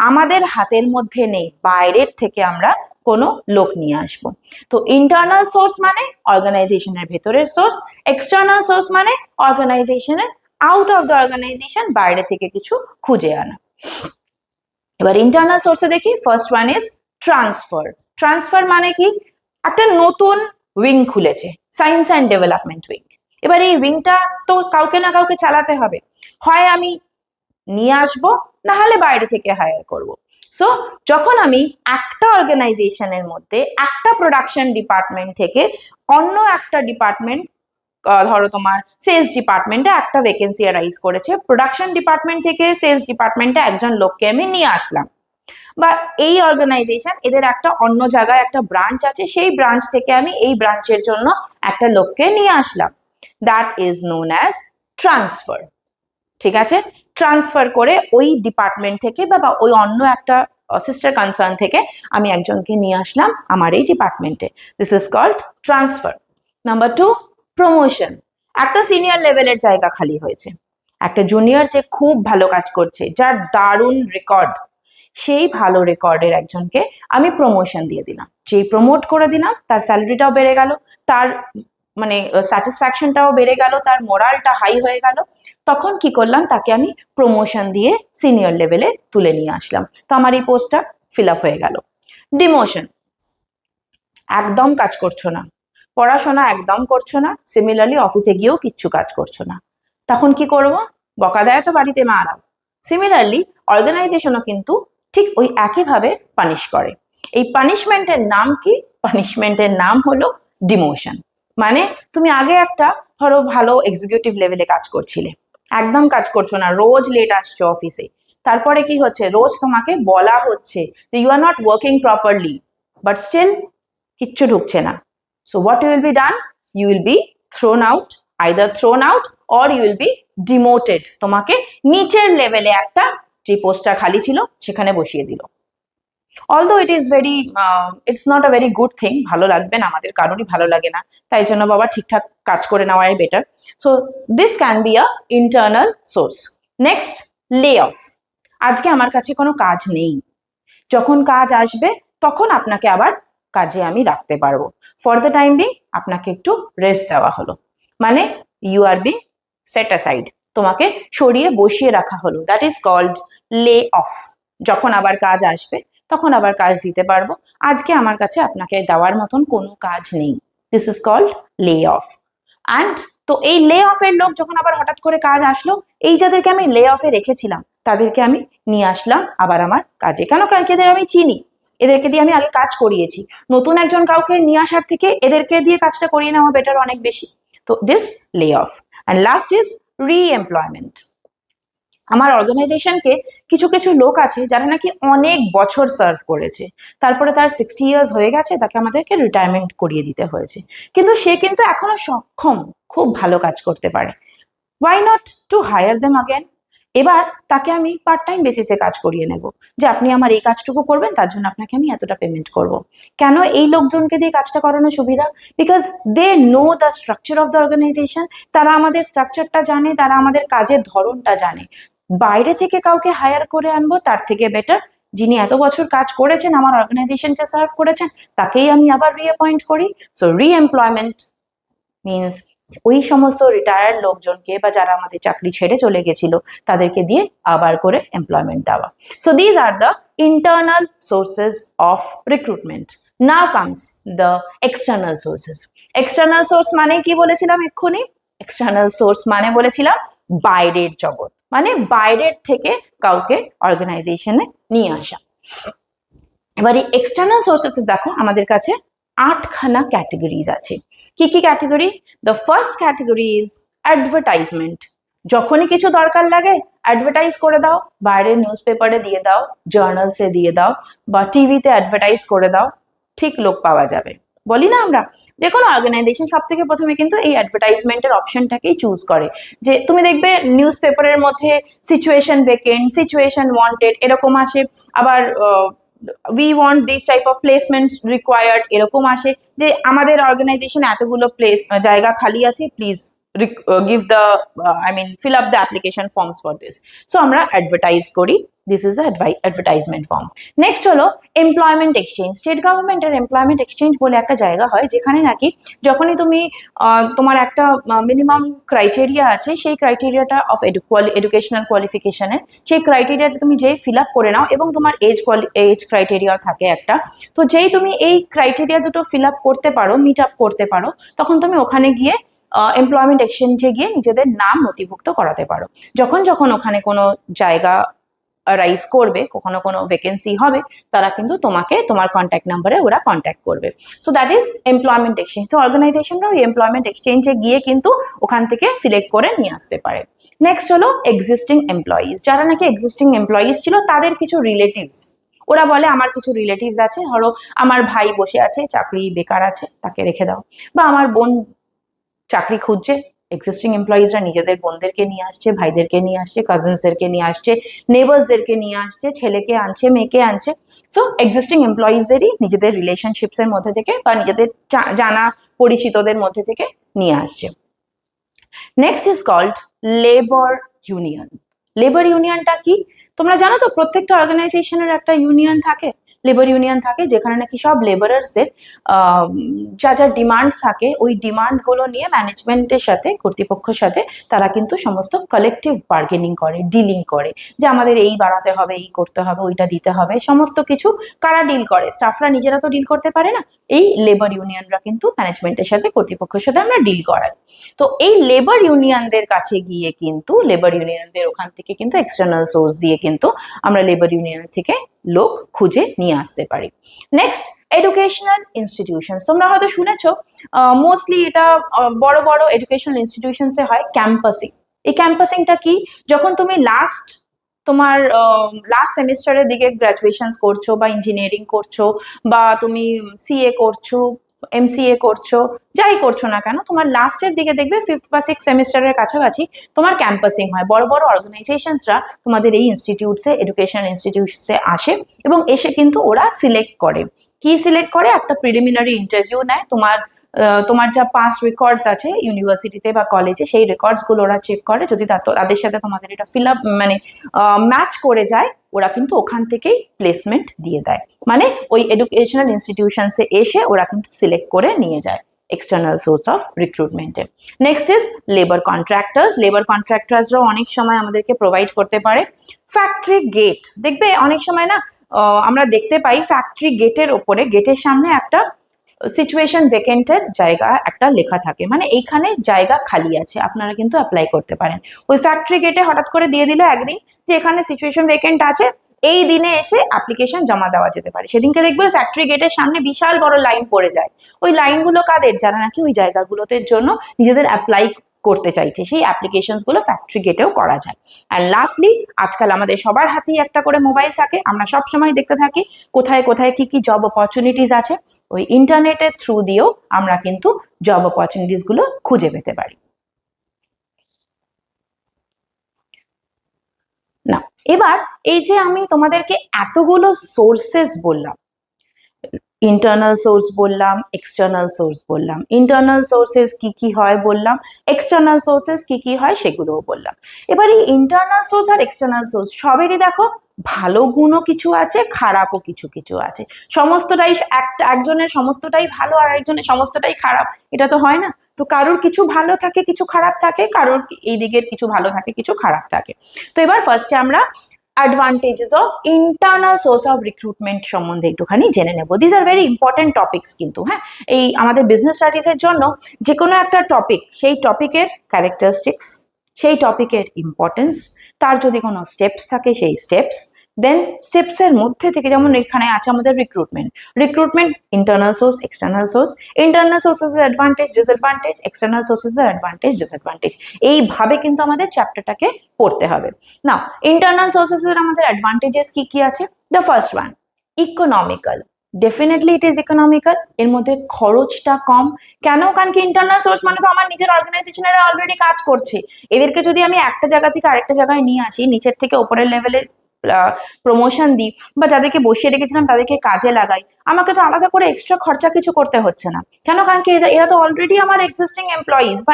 Speaker 1: আমাদের হাতের মধ্যে নেই, বাইরের থেকে আমরা কোনো লোক নিয়ে আসব। তো ইন্টারনাল সোর্স মানে অর্গানাইজেশনের ভেতরের সোর্স, এক্সটার্নাল সোর্স মানে অর্গানাইজেশনের আউট অফ দ্য অর্গানাইজেশন, বাইরে থেকে কিছু খুঁজে আনা। এবার ইন্টারনাল সোর্সে দেখি, first one is transfer. Transfer মানে কি? একটা নতুন উইং খুলেছে, সায়েন্স অ্যান্ড ডেভেলপমেন্ট উইং। এবার এই উইংটা তো কাউকে না কাউকে চালাতে হবে, হয় আমি নিয়ে আসবো, না হলে বাইরে থেকে হায়ার করব। সো যখন আমি একটা অর্গানাইজেশনের মধ্যে একটা প্রোডাকশন ডিপার্টমেন্ট থেকে অন্য একটা ডিপার্টমেন্ট, ধরো তোমার সেলস ডিপার্টমেন্টে একটা ভ্যাকেন্সি অ্যারাইজ করেছে, প্রোডাকশন ডিপার্টমেন্ট থেকে সেলস ডিপার্টমেন্টে একজন লোককে আমি নিয়ে আসলাম, বা এই অর্গানাইজেশন এদের একটা অন্য জায়গায় একটা ব্রাঞ্চ আছে, সেই ব্রাঞ্চ থেকে আমি এই ব্রাঞ্চের জন্য একটা লোককে নিয়ে আসলাম, that is known as transfer. ঠিক আছে, ট্রান্সফার করে ওই ডিপার্টমেন্ট থেকে বা ওই অন্য একটা সিস্টার কনসার্ন থেকে আমি একজনকে নিয়ে আসলাম আমার এই ডিপার্টমেন্টে, this is called transfer. Number 2, promotion. একটা সিনিয়র লেভেলের জায়গা খালি হয়েছে, একটা জুনিয়র যে খুব ভালো কাজ করছে, যার দারুণ রেকর্ড, সেই ভালো রেকর্ডের একজনকে আমি প্রমোশন দিয়ে দিলাম। যেই প্রমোট করে দিলাম তার স্যালারিটাও বেড়ে গেল, তার মানে স্যাটিসফ্যাকশনটাও বেড়ে গেল, তার মোরালটা হাই হয়ে গেল। তখন কি করলাম, তাকে আমি প্রমোশন দিয়ে সিনিয়র লেভেলে তুলে নিয়ে আসলাম, তো আমার এই পোস্টটা ফিল আপ হয়ে গেল। ডিমোশন, একদম কাজ করছো না, পড়াশোনা একদম করছো না, সিমিলারলি অফিসে গিয়েও কিচ্ছু কাজ করছো না, তখন কি করব? বকা দেয় তো বাড়িতে মারাও। সিমিলারলি অর্গানাইজেশনও কিন্তু ঠিক ওই একইভাবে পানিশ করে। এই পানিশমেন্টের নাম কি? পানিশমেন্টের নাম হলো ডিমোশন। মানে তুমি আগে একটা ধরো ভালো এক্সিকিউটিভ লেভেলে কাজ করছিলে, একদম কাজ করছো না, রোজ লেট আসছো অফিসে, তারপরে কি হচ্ছে, রোজ তোমাকে বলা হচ্ছে যে you are not working properly, but still কিচ্ছু ঢুকছে না। So what will be done? You will be thrown out, either thrown out or you will be demoted. তোমাকে নিচের লেভেলে একটা যে পোস্টটা খালি ছিল সেখানে বসিয়ে দিল। Although it is very, it's not a very good thing, ভালো লাগবে না, আমাদের কারোরই ভালো লাগে না, তাই জন্য বাবা ঠিকঠাক কাজ করে নেওয়াই better. So this can be a internal source. Next, লে অফ। আজকে আমার কাছে কোনো কাজ নেই, যখন কাজ আসবে তখন আপনাকে আবার কাজে আমি রাখতে পারবো, ফর দ্য টাইম বিং আপনাকে একটু রেস্ট দেওয়া হলো, মানে you are be set aside, তোমাকে সরিয়ে বসিয়ে রাখা হলো, that is called lay off. যখন আবার কাজ আসবে তখন আবার কাজ দিতে পারবো, আজকে আমার কাছে আপনাকে দেওয়ার মতন কোনো কাজ নেই, this is called lay off. And তো এই লে অফের লোক যখন আবার হঠাৎ করে কাজ আসলো, এই যাদেরকে আমি লে অফে রেখেছিলাম তাদেরকে আমি নিয়ে আসলাম আবার আমার কাজে। কেন? কারণ এদের আমি চিনি, এদেরকে দিয়ে আমি আগে কাজ করিয়েছি, নতুন একজন কাউকে নিয়ে আসার থেকে এদেরকে দিয়ে কাজটা করিয়ে নেওয়া বেটার অনেক বেশি। তো this lay off. And last is re-employment. আমার অর্গানাইজেশনকে কিছু কিছু লোক আছে যারা নাকি অনেক বছর সার্ভ করেছে, তারপরে তার 60 ইয়ার্স হয়ে গেছে, তাকে আমাদেরকে রিটায়ারমেন্ট করিয়ে দিতে হয়েছে, কিন্তু সে কিন্তু এখনো সক্ষম, খুব ভালো কাজ করতে পারে। Why not to hire them again? এবার তাকে আমি পার্ট টাইম বেসিসে কাজ করিয়ে নেব, যে আপনি আমার এই কাজটুকু করবেন, তার জন্য আপনাকে আমি এতটা পেমেন্ট করব। কেন এই লোকজনকে দিয়ে কাজটা করানো সুবিধা? Because they know the structure of the organisation. তারা আমাদের স্ট্রাকচারটা জানে, তারা আমাদের কাজের ধরনটা জানে। বাইরে থেকে কাউকে হায়ার করে আনবো তার থেকে বেটার যিনি এত বছর কাজ করেছেন, আমার অর্গানাইজেশনকে সার্ভ করেছেন, তাকেই আমি আবার রিঅ্যাপয়েন্ট করি। সো রিএমপ্লয়মেন্ট মিনস ওই সমস্ত রিটায়ার্ড লোকজনকে বা যারা আমাদের চাকরি ছেড়ে চলে গেছিল তাদেরকে দিয়ে আবার করে এমপ্লয়মেন্ট দেওয়া। So these are the internal sources of recruitment. Now comes the external sources. External source মানে কি বলেছিলাম এক্ষুনি? এক্সটার্নাল সোর্স মানে বলেছিলাম বাইরের জগৎ, মানে বাইরের থেকে কাউকে অর্গানাইজেশনে নিয়ে আসা। এবার এই এক্সটার্নাল সোর্সেস দেখো আমাদের কাছে 8খানা ক্যাটেগরিজ আছে। কি কি category? The first category is advertisement. যখনই কিছু দরকার লাগে অ্যাডভার্টাইজ করে দাও, বাইরের নিউজ পেপারে দিয়ে দাও, জার্নালসে দিয়ে দাও, বা টিভিতে অ্যাডভার্টাইজ করে দাও, ঠিক লোক পাওয়া যাবে। বলি না আমরা, যে কোনো অর্গানাইজেশন সব থেকে প্রথমে কিন্তু এই অ্যাডভার্টাইজমেন্টের অপশনটাকেই চুজ করে। যে তুমি দেখবে নিউজ পেপারের মধ্যে সিচুয়েশন ভেকেন্ট, সিচুয়েশন ওয়ান্টেড এরকম আসে, আবার we want this type of placement required এরকম আসে, যে আমাদের অর্গানাইজেশন এতগুলো জায়গা খালি আছে, please give the I mean fill up the application forms for this. So আমরা অ্যাডভার্টাইজ করি, this is the advertisement form. Next হলো এমপ্লয়মেন্ট এক্সচেঞ্জ। স্টেট গভর্নমেন্টের এমপ্লয়মেন্ট এক্সচেঞ্জ বলে একটা জায়গা হয় যেখানে নাকি যখনই তুমি তোমার একটা মিনিমাম ক্রাইটেরিয়া আছে, সেই ক্রাইটেরিয়াটা অফ এডুকেশনাল কোয়ালিফিকেশনের, সেই ক্রাইটেরিয়াটা তুমি যেই ফিল আপ করে নাও এবং তোমার এজ ক্রাইটেরিয়া থাকে একটা, তো যেই তুমি এই ক্রাইটেরিয়া দুটো ফিল আপ করতে পারো, মিট আপ করতে পারো, তখন তুমি ওখানে গিয়ে এমপ্লয়মেন্ট এক্সচেঞ্জে গিয়ে নিজেদের নাম নথিভুক্ত করাতে পারো। যখন যখন ওখানে কোনো জায়গা রাইজ করবে, কখনো কোনো ভ্যাকেন্সি হবে, তারা কিন্তু তোমাকে তোমার কন্ট্যাক্ট নাম্বারে ওরা কন্ট্যাক্ট করবে। So that is employment exchange. তো অর্গানাইজেশনরাও এই এমপ্লয়মেন্ট এক্সচেঞ্জে গিয়ে কিন্তু ওখান থেকে সিলেক্ট করে নিয়ে আসতে পারে। নেক্সট হলো এক্সিস্টিং এমপ্লয়িজ। যারা নাকি এক্সিস্টিং এমপ্লয়িজ ছিল তাদের কিছু রিলেটিভস, ওরা বলে আমার কিছু রিলেটিভস আছে, ধরো আমার ভাই বসে আছে চাকরি বেকার আছে, তাকে রেখে দাও, বা আমার বোন চাকরি খুঁজছে, এক্সিস্টিং এমপ্লয়িজরা নিজেদের বোনদেরকে নিয়ে আসছে, ভাইদেরকে নিয়ে আসছে, কাজিনসদেরকে নিয়ে আসছে, নেবার্সদেরকে নিয়ে আসছে, ছেলেকে আনছে, মেয়েকে আনছে। তো এক্সিস্টিং এমপ্লয়িজেরই নিজেদের রিলেশনশিপসের মধ্যে থেকে বা নিজেদের জানা পরিচিতদের মধ্যে থেকে নিয়ে আসছে। Next is called labour union. Labour ইউনিয়নটা কি তোমরা জানো তো? প্রত্যেকটা অর্গানাইজেশনের একটা ইউনিয়ন থাকে, লেবার ইউনিয়ন থাকে, যেখানে নাকি সব লেবারার্সদের যা যা ডিমান্ডস থাকে ওই ডিমান্ডগুলো নিয়ে ম্যানেজমেন্টের সাথে, কর্তৃপক্ষের সাথে তারা কিন্তু সমস্ত কালেকটিভ বার্গেনিং করে, ডিলিং করে, যে আমাদের এই বাড়াতে হবে, এই করতে হবে, ওইটা দিতে হবে, সমস্ত কিছু কারা ডিল করে? স্টাফরা নিজেরা তো ডিল করতে পারে না, এই লেবার ইউনিয়নরা কিন্তু ম্যানেজমেন্টের সাথে, কর্তৃপক্ষের সাথে আমরা ডিল করাই। তো এই লেবার ইউনিয়নদের কাছে গিয়ে কিন্তু, লেবার ইউনিয়নদের ওখান থেকে কিন্তু এক্সটার্নাল সোর্স দিয়ে কিন্তু আমরা লেবার ইউনিয়ন থেকে লোক খুঁজে নিয়ে আসতে পারি। Next educational institution. তোমরা হয়তো শুনেছো, মোস্টলি এটা বড় বড় এডুকেশনাল ইনস্টিটিউশনসে হয় ক্যাম্পাসিং। এই ক্যাম্পাসিংটা কি? যখন তুমি তোমার লাস্ট সেমিস্টারের দিকে গ্রাজুয়েশন করছো বা ইঞ্জিনিয়ারিং করছো, বা তুমি সিএ করছো, এমসিএ করছো, যাই করছো না কেন, তোমার লাস্টের দিকে দেখবে 5th বা 6th সেমিস্টারের কাছাকাছি তোমার ক্যাম্পাসিং হয়। বড় বড় অর্গানাইজেশনসরা তোমাদের এই ইনস্টিটিউটসে, এডুকেশন ইনস্টিটিউটসে আসে এবং এসে কিন্তু ওরা সিলেক্ট করে। কি সিলেক্ট করে? একটা প্রিলিমিনারি ইন্টারভিউ নেয়, তোমার যা পাস রেকর্ডস আছে ইউনিভার্সিটিতে বা কলেজে, সেই রেকর্ডস গুলো ওরা চেক করে। যদি তাদের সাথে তোমাদের এটা ফিল আপ মানে ম্যাচ করে যায়, ওরা কিন্তু ওখান থেকেই প্লেসমেন্ট দিয়ে দেয়। মানে ওই এডুকেশনাল ইনস্টিটিউশনসে এসে ওরা কিন্তু সিলেক্ট করে নিয়ে যায়, এক্সটার্নাল সোর্স অফ রিক্রুটমেন্টে। Next is labour contractors. Labour কন্ট্রাক্টার্সরাও অনেক সময় আমাদেরকে প্রোভাইড করতে পারে। ফ্যাক্টরি গেট, দেখবে অনেক সময় না আমরা দেখতে পাই ফ্যাক্টরি গেটের ওপরে, গেটের সামনে একটা সিচুয়েশন ভ্যাকেন্টের জায়গা একটা লেখা থাকে, মানে এইখানে জায়গা খালি আছে, আপনারা কিন্তু অ্যাপ্লাই করতে পারেন। ওই ফ্যাক্টরি গেটে হঠাৎ করে দিয়ে দিল একদিন যে এখানে সিচুয়েশন ভ্যাকেন্ট আছে, এই দিনে এসে অ্যাপ্লিকেশন জমা দেওয়া যেতে পারে। সেদিনকে দেখবে ফ্যাক্টরি গেটের সামনে বিশাল বড় লাইন পড়ে যায়। ওই লাইনগুলো কাদের? যারা নাকি ওই জায়গাগুলোতে জন্য নিজেদের অ্যাপ্লাই করতে চাইছে, সেই অ্যাপ্লিকেশনস গুলো ফ্যাক্টরি গেটেও করা যায়। অ্যান্ড লাস্টলি, আজকাল আমাদের সবার হাতেই একটা করে মোবাইল থাকে, আমরা সব সময় দেখতে থাকি কোথায় কোথায় কি কি জব অপরচুনিটিস আছে। ওই ইন্টারনেটের থ্রু দিয়েও আমরা কিন্তু জব অপরচুনিটিস গুলো খুঁজে পেতে পারি। এবার এই যে আমি তোমাদেরকে এতগুলো সোর্সেস বললাম, ইন্টারনাল সোর্স বললাম, এক্সটার্নাল সোর্স বললাম, ইন্টারনাল সোর্সেস কি কি হয় বললাম, এক্সটার্নাল সোর্সেস কি কি হয় সেগুলোও বললাম। এবার এই ইন্টারনাল সোর্স আর এক্সটার্নাল সোর্স সবেরই দেখো ভালো গুণও কিছু আছে, খারাপও কিছু কিছু আছে। সমস্তটাই একজনের সমস্তটাই ভালো আর একজনের সমস্তটাই খারাপ, এটা তো হয় না। তো কারোর কিছু ভালো থাকে, কিছু খারাপ থাকে, কারোর এই দিকের কিছু ভালো থাকে, কিছু খারাপ থাকে। তো এবার ফার্স্টে আমরা advantages of internal source of recruitment সম্বন্ধে একটুখানি জেনে নেব। This are very important topics কিন্তু, হ্যাঁ, এই আমাদের বিজনেস স্টাডিজের জন্য যে কোনো একটা টপিক, সেই টপিকের ক্যারেক্টারিস্টিক্স, সেই টপিকের ইম্পর্টেন্স, তার যদি কোনো স্টেপস থাকে সেই স্টেপস, দেন স্টেপসের মধ্যে থেকে যেমন এখানে আছে আমাদের recruitment, recruitment internal source, external source, internal সোর্সেসের অ্যাডভান্টেজ ডিসঅ্যাডভান্টেজ, এক্সটার্নাল সোর্সেসের অ্যাডভান্টেজ ডিসঅ্যাডভান্টেজ, এইভাবে কিন্তু আমাদের চ্যাপ্টারটাকে পড়তে হবে। নাও ইন্টারনাল সোর্সেসের আমাদের অ্যাডভান্টেজেস কি কি আছে? The first one, economical. Definitely it is economical, এর মধ্যে খরচটা কম। কেন? কারণ কি ইন্টারনাল সোর্স মানে তো আমার নিজের অর্গানাইজেশনেরা অলরেডি কাজ করছে, এদেরকে যদি আমি একটা জায়গা থেকে আরেকটা জায়গায় নিয়ে আসি, নিচের থেকে ওপরের লেভেলে প্রমোশন দিই বা যাদেরকে বসিয়ে রেখেছিলাম তাদেরকে কাজে লাগাই, আমাকে তো আলাদা করে এক্সট্রা খরচা কিছু করতে হচ্ছে না। কেন? কারণ কি এরা তো অলরেডি আমার এক্সিস্টিং এমপ্লয়িজ, বা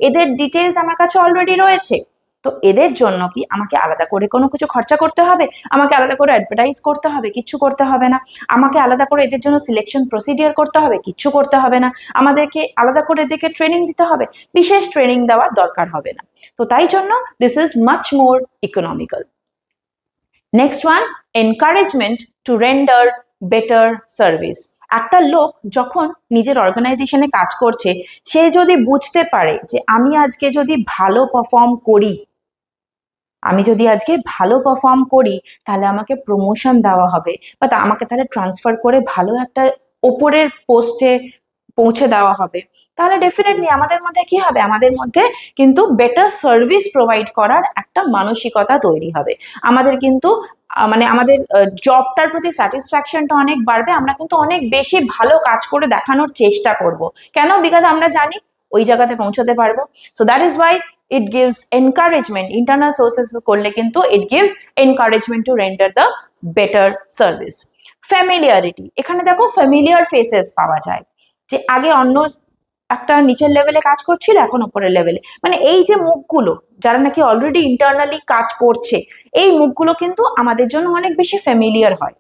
Speaker 1: এদের ডিটেলস আমার কাছে অলরেডি রয়েছে। তো এদের জন্য কি আমাকে আলাদা করে কোনো কিছু খরচা করতে হবে? আমাকে আলাদা করে অ্যাডভার্টাইজ করতে হবে? কিচ্ছু করতে হবে না। আমাকে আলাদা করে এদের জন্য সিলেকশন প্রসিডিওর করতে হবে? কিচ্ছু করতে হবে না। আমাদেরকে আলাদা করে এদেরকে ট্রেনিং দিতে হবে? বিশেষ ট্রেনিং দেওয়ার দরকার হবে না। তো তাই জন্য this is much more economical. Next one, encouragement two render better service. একটা লোক যখন নিজের অর্গানাইজেশনে কাজ করছে, সে যদি বুঝতে পারে যে আমি আজকে যদি ভালো পারফর্ম করি, আমি যদি আজকে ভালো পারফর্ম করি তাহলে আমাকে প্রমোশন দেওয়া হবে, বা আমাকে তাহলে ট্রান্সফার করে ভালো একটা ওপরের পোস্টে পৌঁছে দেওয়া হবে, তাহলে ডেফিনেটলি আমাদের মধ্যে কি হবে? আমাদের মধ্যে কিন্তু বেটার সার্ভিস প্রোভাইড করার একটা মানসিকতা তৈরি হবে। আমাদের কিন্তু মানে আমাদের জবটার প্রতি স্যাটিসফ্যাকশনটা অনেক বাড়বে। আমরা কিন্তু অনেক বেশি ভালো কাজ করে দেখানোর চেষ্টা করব। কেন? বিকজ আমরা জানি ওই জায়গাতে পৌঁছতে পারবো। So that is Y it gives encouragement, internal sources করলে কিন্তু it gives encouragement to render the better service. Familiarity, এখানে দেখো familiar faces পাওয়া যায়, যে আগে অন্য একটা নিচের লেভেলে কাজ করছিল, এখন উপরের লেভেলে, মানে এই যে মুখগুলো যারা নাকি অলরেডি ইন্টারনালি কাজ করছে, এই মুখগুলো কিন্তু আমাদের জন্য অনেক বেশি ফ্যামিলিয়ার হয়,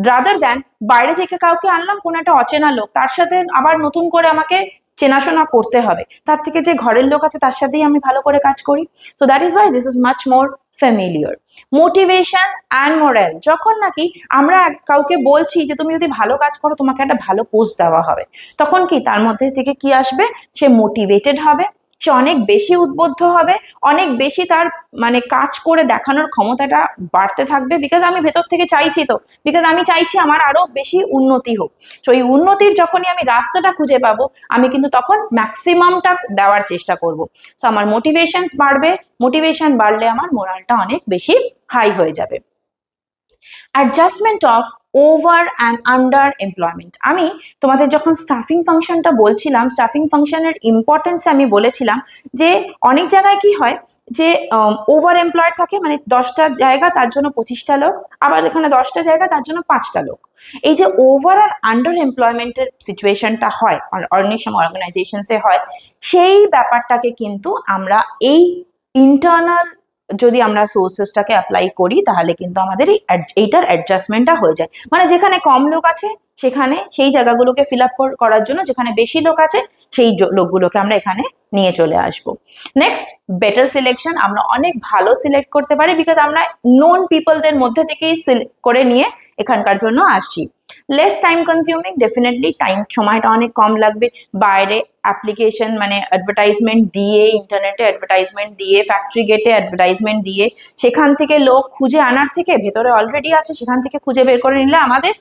Speaker 1: রাদার দ্যান বাইরে থেকে কাউকে আনলাম, কোনো একটা অচেনা লোক, তার সাথে আবার নতুন করে আমাকে চেনাশোনা করতে হবে, তার থেকে যে ঘরের লোক আছে তার সাথেই আমি ভালো করে কাজ করি। So that is why this is much more familiar. Motivation and moral, যখন নাকি আমরা কাউকে বলছি যে তুমি যদি ভালো কাজ করো তোমাকে একটা ভালো পোস্ট দেওয়া হবে, তখন কি তার মধ্যে থেকে কি আসবে? সে মোটিভেটেড হবে, সে অনেক বেশি উদ্বুদ্ধ হবে, অনেক বেশি তার মানে কাজ করে দেখানোর ক্ষমতাটা বাড়তে থাকবে, বিকজ আমি ভেতর থেকে চাইছি, তো বিকজ আমি চাইছি আমার আরো বেশি উন্নতি হোক। তো এই উন্নতির যখনই আমি রাস্তাটা খুঁজে পাবো, আমি কিন্তু তখন ম্যাক্সিমামটা দেওয়ার চেষ্টা করব। তো আমার মোটিভেশন বাড়বে, মোটিভেশন বাড়লে আমার মোরালটা অনেক বেশি হাই হয়ে যাবে। Adjustment of over and under employment, আমি তোমাদের যখন স্টাফিং ফাংশনটা বলছিলাম, স্টাফিং ফাংশনের ইম্পর্টেন্স আমি বলেছিলাম যে অনেক জায়গায় কি হয় যে ওভার এমপ্লয়েড থাকে, মানে 10টা জায়গা তার জন্য 25টা লোক, আবার এখানে 10টা জায়গা তার জন্য 5টা লোক। এই যে ওভার আর আন্ডার এমপ্লয়মেন্টের সিচুয়েশনটা হয় অনেক সময় অর্গানাইজেশনসে হয়, সেই ব্যাপারটাকে কিন্তু আমরা এই ইন্টারনাল যদি আমরা সোর্সেসটাকে অ্যাপ্লাই করি তাহলে কিন্তু আমাদের এইটার অ্যাডজাস্টমেন্টটা হয়ে যায়। মানে যেখানে কম লোক আছে সেখানে সেই জায়গাগুলোকে ফিল আপ করার জন্য, যেখানে বেশি লোক আছে সেই লোকগুলোকে আমরা এখানে নিয়ে চলে আসবো। নেক্সট, বেটার সিলেকশন, আমরা অনেক ভালো সিলেক্ট করতে পারি বিকজ আমরা নোন পিপলদের মধ্যে থেকেই সিলেক্ট করে নিয়ে এখানকার জন্য আসছি। লেস টাইম কনজিউমিং, ডেফিনেটলি সময়টা অনেক কম লাগবে। বাইরে অ্যাপ্লিকেশন মানে অ্যাডভার্টাইজমেন্ট দিয়ে, ইন্টারনেটে অ্যাডভার্টাইজমেন্ট দিয়ে, ফ্যাক্টরি গেটে অ্যাডভার্টাইজমেন্ট দিয়ে, সেখান থেকে লোক খুঁজে আনার থেকে ভেতরে অলরেডি আছে সেখান থেকে খুঁজে বের করে নিলে আমাদের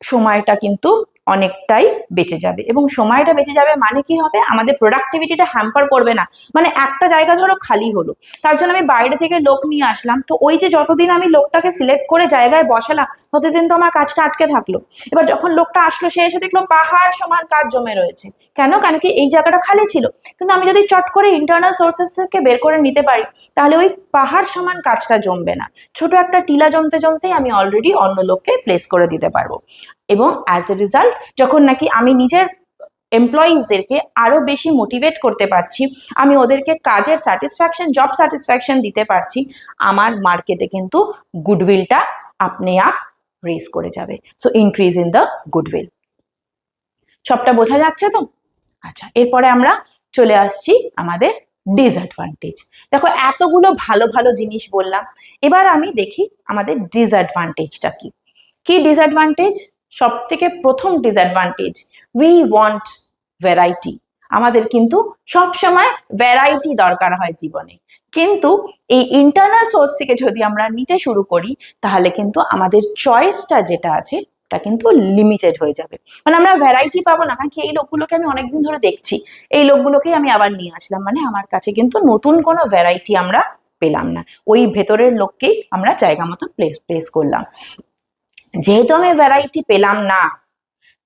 Speaker 1: সময়টা কিন্তু অনেকটাই বেঁচে যাবে, এবং সময়টা বেঁচে যাবে মানে কি হবে, আমাদের প্রোডাক্টিভিটিটা হ্যাম্পার করবে না। মানে একটা জায়গা ধরো খালি হলো, তার জন্য আমি বাইরে থেকে লোক নিয়ে আসলাম, তো ওই যে যতদিন আমি লোকটাকে সিলেক্ট করে জায়গায় বসালাম ততদিন তো আমার কাজটা আটকে থাকলো। এবার যখন লোকটা আসলো সে এসে দেখলো পাহাড় সমান কাজ জমে রয়েছে, কেন? কারণ কি এই জায়গাটা খালি ছিল। কিন্তু আমি যদি চট করে ইন্টারনাল সোর্সেস থেকে বের করে নিতে পারি তাহলে ওই পাহাড় সমান কাজটা জমবে না, ছোট একটা টিলা জমতে জমতেই আমি অলরেডি অন্য লোককে প্লেস করে দিতে পারবো। এবং অ্যাজ এ রেজাল্ট যখন নাকি আমি নিজের এমপ্লয়িজদেরকে আরো বেশি মোটিভেট করতে পারছি, আমি ওদেরকে কাজের স্যাটিসফ্যাকশন, জব স্যাটিসফ্যাকশন দিতে পারছি, আমার মার্কেটে কিন্তু গুডউইলটা আপনি আপ রেজ করে যাবে। So increase in the goodwill. সবটা বোঝা যাচ্ছে তো? আচ্ছা, এরপরে আমরা চলে আসছি আমাদের ডিসঅ্যাডভান্টেজ। দেখো এতগুলো ভালো ভালো জিনিস বললাম, এবার আমি দেখি আমাদের ডিসঅ্যাডভান্টেজটা কি। কি ডিসঅ্যাডভান্টেজ? সব থেকে প্রথম ডিসঅ্যাডভান্টেজ, উই ওয়ান্ট ভ্যারাইটি। আমাদের কিন্তু সব সময় ভ্যারাইটি দরকার হয় জীবনে, কিন্তু এই ইন্টারনাল সোর্স থেকে যদি আমরা নিতে শুরু করি তাহলে কিন্তু আমাদের চয়েসটা যেটা আছে এটা কিন্তু লিমিটেড হয়ে যাবে। মানে আমরা ভ্যারাইটি পাবো না, কারণ কি এই লোকগুলোকে আমি অনেকদিন ধরে দেখছি, এই লোকগুলোকেই আমি আবার নিয়ে আসলাম, মানে আমার কাছে কিন্তু নতুন কোনো ভ্যারাইটি আমরা পেলাম না, ওই ভেতরের লোককেই আমরা জায়গা মতন প্লেস করলাম। যেহেতু আমি ভ্যারাইটি পেলাম না,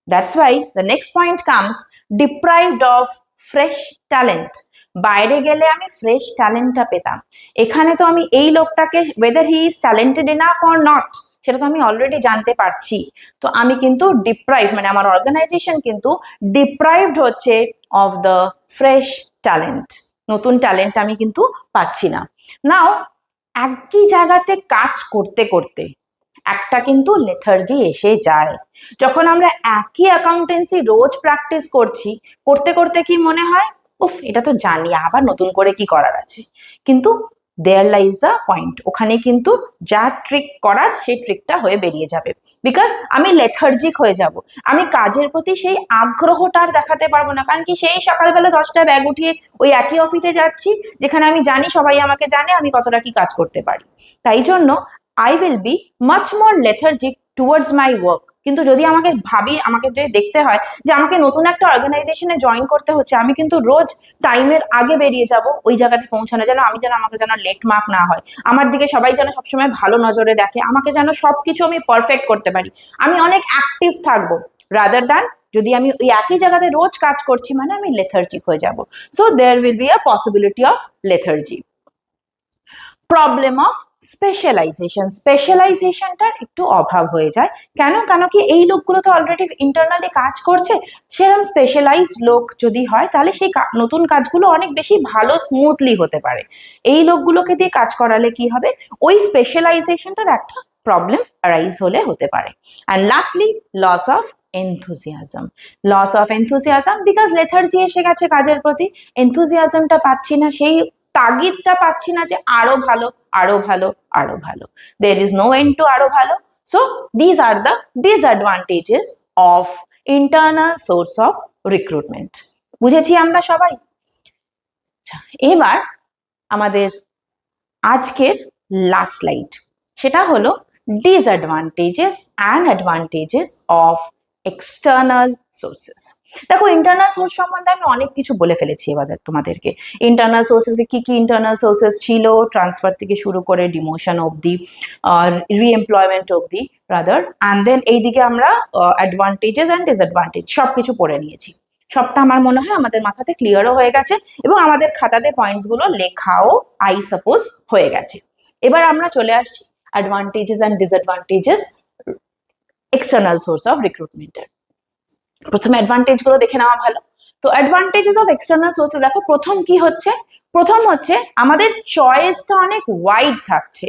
Speaker 1: that's why the next point comes deprived of fresh talent. বাইরে গেলে আমি ফ্রেশ ট্যালেন্টটা পেতাম, এখানে তো আমি এই লোকটাকে whether he is talented enough or not সেটা তো আমি অলরেডি জানতে পারছি। তো আমি কিন্তু ডিপ্রাইভ, মানে আমার অর্গানাইজেশন কিন্তু ডিপ্রাইভড হচ্ছে অফ দ্য ফ্রেশ ট্যালেন্ট, নতুন ট্যালেন্ট আমি কিন্তু পাচ্ছি না। নাও একই জায়গাতে কাজ করতে করতে একটা কিন্তু লেথার্জি এসে যায়। যখন আমরা একই অ্যাকাউন্টেন্সি রোজ প্র্যাকটিস করছি, করতে করতে কি মনে হয়, উফ এটা তো জানি, আবার নতুন করে কি করার আছে। কিন্তু দেয়ার লাইজ দ্য পয়েন্ট, ওখানে কিন্তু যা ট্রিক করার সেই ট্রিকটা হয়ে বেরিয়ে যাবে, বিকজ আমি লেথার্জিক হয়ে যাব, আমি কাজের প্রতি সেই আগ্রহটা আর দেখাতে পারবো না। কারণ কি সেই সকালবেলা 10টায় ব্যাগ উঠিয়ে ওই একই অফিসে যাচ্ছি যেখানে আমি জানি সবাই আমাকে জানে আমি কতটা কি কাজ করতে পারি। তাই জন্য I will be much more lethargic towards my work. কিন্তু যদি আমাকে আমাকে যদি দেখতে হয় যে আমাকে নতুন একটা অর্গানাইজেশনে জয়েন করতে হচ্ছে, আমি কিন্তু রোজ টাইমের আগে বেরিয়ে যাব ওই জায়গাতে পৌঁছানো, আমাকে যেন লেট মার্ক না হয়, আমার দিকে সবাই যেন সবসময় ভালো নজরে দেখে, আমাকে যেন সবকিছু আমি পারফেক্ট করতে পারি, আমি অনেক অ্যাক্টিভ থাকবো, রাদার দ্যান যদি আমি ওই একই জায়গাতে রোজ কাজ করছি মানে আমি লেথার্জিক হয়ে যাব। So there will be a possibility of lethargy. Problem of স্পেশালাইজেশনটার একটু অভাব হয়ে যায়। কেন? কেন কি এই লোকগুলো তো অলরেডি ইন্টারনালি কাজ করছে, সেরকম স্পেশালাইজড লোক যদি হয় তাহলে সেই নতুন কাজগুলো অনেক বেশি ভালো স্মুথলি হতে পারে। এই লোকগুলোকে দিয়ে কাজ করালে কি হবে, ওই স্পেশালাইজেশনটার একটা প্রবলেম রাইজ হতে পারে। And lastly loss of enthusiasm, because lethargy এসে গেছে কাজের প্রতি, এনথুজিয়াজমটা পাচ্ছি না, সেই তাগিদটা পাচ্ছি না যে আরো ভালো আরো ভালো আরো ভালো, there is no end to আরো ভালো। So these are the disadvantages of internal source of recruitment. বুঝেছি আমরা সবাই? এবার আমাদের আজকের লাস্ট স্লাইড, সেটা হলো disadvantages and advantages of external sources. দেখো ইন্টারনাল সোর্স সম্বন্ধে আমি অনেক কিছু বলে ফেলেছি এবার তোমাদেরকে। ইন্টারনাল সোর্সেসে কি কি ইন্টারনাল সোর্সেস ছিল, ট্রান্সফার থেকে শুরু করে ডিমোশন অবধি, রিএমপ্লয়মেন্ট অবধি রাদার, অ্যান্ড দেন এইদিকে আমরা অ্যাডভান্টেজেস অ্যান্ড ডিসঅ্যাডভান্টেজ সব কিছু পড়ে নিয়েছি। সবটা আমার মনে হয় আমাদের মাথাতে ক্লিয়ারও হয়ে গেছে এবং আমাদের খাতাতে পয়েন্টসগুলো লেখাও আই সাপোজ হয়ে গেছে। এবার আমরা চলে আসছি advantages and disadvantages external source of রিক্রুটমেন্টের। প্রথমে অ্যাডভান্টেজ গুলো দেখে নেওয়া ভালো। তো অ্যাডভান্টেজেস অফ এক্সটার্নাল সোর্সে দেখো প্রথম কি হচ্ছে, প্রথম হচ্ছে আমাদের চয়েসটা অনেক ওয়াইড থাকছে,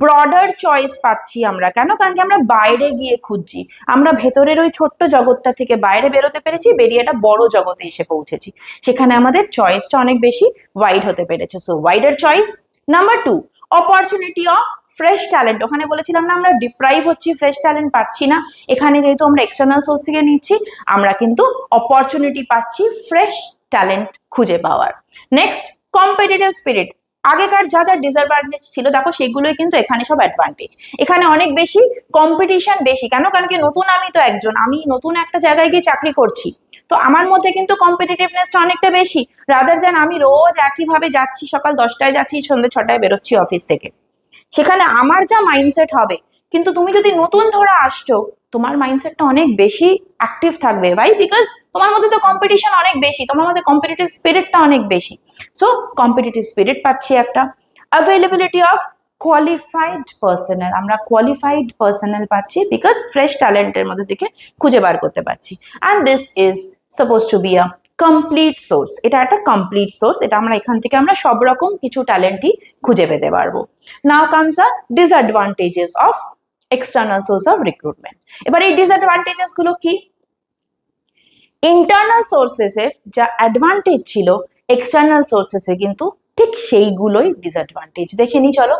Speaker 1: ব্রডার চয়েস পাচ্ছি আমরা। কেন? কারণ কি আমরা বাইরে গিয়ে খুঁজছি, আমরা ভেতরের ওই ছোট্ট জগৎটা থেকে বাইরে বেরোতে পেরেছি, বেরিয়ে একটা বড় জগতে এসে পৌঁছেছি, সেখানে আমাদের চয়েসটা অনেক বেশি ওয়াইড হতে পেরেছে। So wider choice. Number 2, opportunity of fresh talent. ওখানে বলেছিলাম না আমরা ডিপ্রাইভ হচ্ছি, ফ্রেশ ট্যালেন্ট পাচ্ছি না, এখানে যেহেতু আমরা এক্সটার্নাল সোর্স থেকে নিচ্ছি আমরা কিন্তু অপরচুনিটি পাচ্ছি ফ্রেশ ট্যালেন্ট খুঁজে পাওয়ার। Next, competitive spirit. আগেকার যা যা ডিসঅ্যাডভান্টেজ ছিল দেখো সেগুলোই কিন্তু এখানে সব অ্যাডভান্টেজ। এখানে অনেক বেশি কম্পিটিশন বেশি, কেন? কারণ কি নতুন, আমি তো একজন, আমি নতুন একটা জায়গায় গিয়ে চাকরি করছি, তো আমার মধ্যে কিন্তু কম্পিটিটিভনেসটা অনেকটা বেশি, রাদার দ্যান আমি রোজ একইভাবে যাচ্ছি, সকাল 10টায় যাচ্ছি, সন্ধ্যে 6টায় বেরোচ্ছি অফিস থেকে। সেখানে আমার যা মাইন্ডসেট হবে, কিন্তু তুমি যদি নতুন ধরা আসছো, তোমার মাইন্ডসেটটা অনেক বেশি অ্যাক্টিভ থাকবে। ভাই, বিকজ তোমার মধ্যে তো কম্পিটিশন অনেক বেশি, তোমার মধ্যে কম্পিটিটিভ স্পিরিটটা অনেক বেশি। সো কম্পিটিটিভ স্পিরিট পাচ্ছি একটা। অ্যাভেলেবিলিটি অফ কোয়ালিফাইড পার্সোনাল, আমরা কোয়ালিফাইড পার্সোনাল পাচ্ছি বিকজ ফ্রেশ ট্যালেন্টের মধ্যে থেকে খুঁজে বার করতে পারছি। And this is suppose two be a complete source, এটা একটা কমপ্লিট সোর্স, এটা আমরা এখান থেকে আমরা সব রকম কিছু ট্যালেন্টই খুঁজে পেতে পারবো। নাও comes the disadvantages of external source of recruitment. এবার এই ডিসঅ্যাডভান্টেজেস গুলো কি? ইন্টারনাল সোর্সেসের যা অ্যাডভান্টেজ ছিল, এক্সটার্নাল সোর্সেসে কিন্তু ঠিক সেইগুলোই ডিসঅ্যাডভান্টেজ। দেখে নি চলো।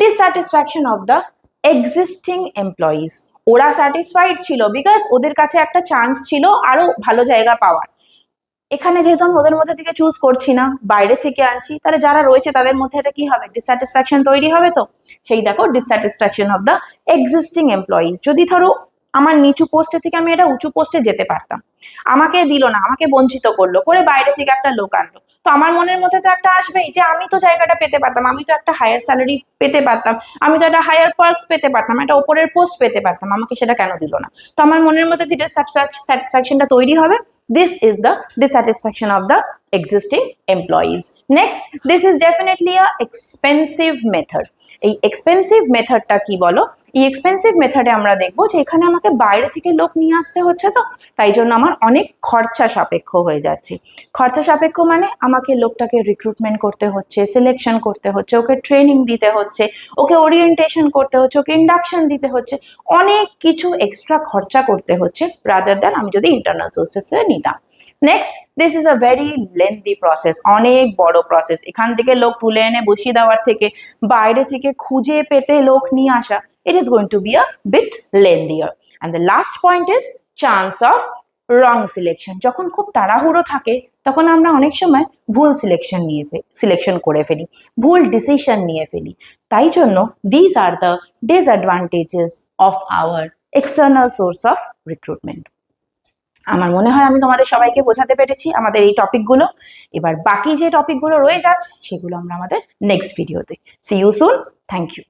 Speaker 1: Dissatisfaction of the existing employees, ওরা স্যাটিসফাইড ছিল বিকজ ওদের কাছে একটা চান্স ছিল আরো ভালো জায়গা পাওয়ার। এখানে যেহেতু আমি ওদের মধ্যে থেকে চুজ করছি না, বাইরে থেকে আনছি, তাহলে যারা রয়েছে তাদের মধ্যে এটা কি হবে? ডিসস্যাটিসফ্যাকশন তৈরি হবে। তো সেই দেখো, dissatisfaction of the existing employees. যদি ধরো আমার নিচু পোস্টে থেকে আমি এটা উঁচু পোস্টে যেতে পারতাম, আমাকে দিল না, আমাকে বঞ্চিত করলো, করে বাইরে থেকে একটা লোক আনলো, তো আমার মনের মধ্যে তো একটা আসবেই যে আমি তো জায়গাটা পেতে পারতাম, আমি তো একটা হায়ার স্যালারি পেতে পারতাম, আমি তো একটা হায়ার পার্কস পেতে পারতাম, একটা ওপরের পোস্ট পেতে পারতাম, আমাকে সেটা কেন দিল না? তো আমার মনের মধ্যে যে ডিসস্যাটিসফ্যাকশনটা তৈরি হবে, this is the dissatisfaction of the existing employees. Next, this is definitely a expensive method. এই এক্সপেন্সিভ মেথডটা কি বলো? এই এক্সপেন্সিভ মেথডে আমরা দেখবো যে এখানে আমাকে বাইরে থেকে লোক নিয়ে আসতে হচ্ছে, তো তাই জন্য আমার অনেক খরচা সাপেক্ষ হয়ে যাচ্ছে। খরচা সাপেক্ষ মানে আমাকে লোকটাকে রিক্রুটমেন্ট করতে হচ্ছে, সিলেকশন করতে হচ্ছে, ওকে ট্রেনিং দিতে হচ্ছে, ওকে ওরিয়েন্টেশন করতে হচ্ছে, ওকে ইন্ডাকশন দিতে হচ্ছে, অনেক কিছু এক্সট্রা খরচা করতে হচ্ছে রাদার দ্যান আমি যদি ইন্টারনাল সোর্সেসে নিতাম। Next, this is a very lengthy process, অনেক বড় প্রসেস। এখান থেকে লোক তুলে এনে বসিয়ে দেওয়ার থেকে বাইরে থেকে খুঁজে পেতে লোক নিয়ে আসা, it is going to be a bit lengthier. And the last point is chance of wrong selection. যখন খুব তাড়াহুড়ো থাকে তখন আমরা অনেক সময় ভুল সিলেকশন করে ফেলি, ভুল ডিসিশন নিয়ে ফেলি। তাই জন্য these are the disadvantages of our external source of recruitment. আমার মনে হয় আমি তোমাদের সবাইকে বোঝাতে পেরেছি আমাদের এই টপিকগুলো। এবার বাকি যে টপিকগুলো রয়ে যাচ্ছে সেগুলো আমরা আমাদের নেক্সট ভিডিওতে। See you soon. Thank you.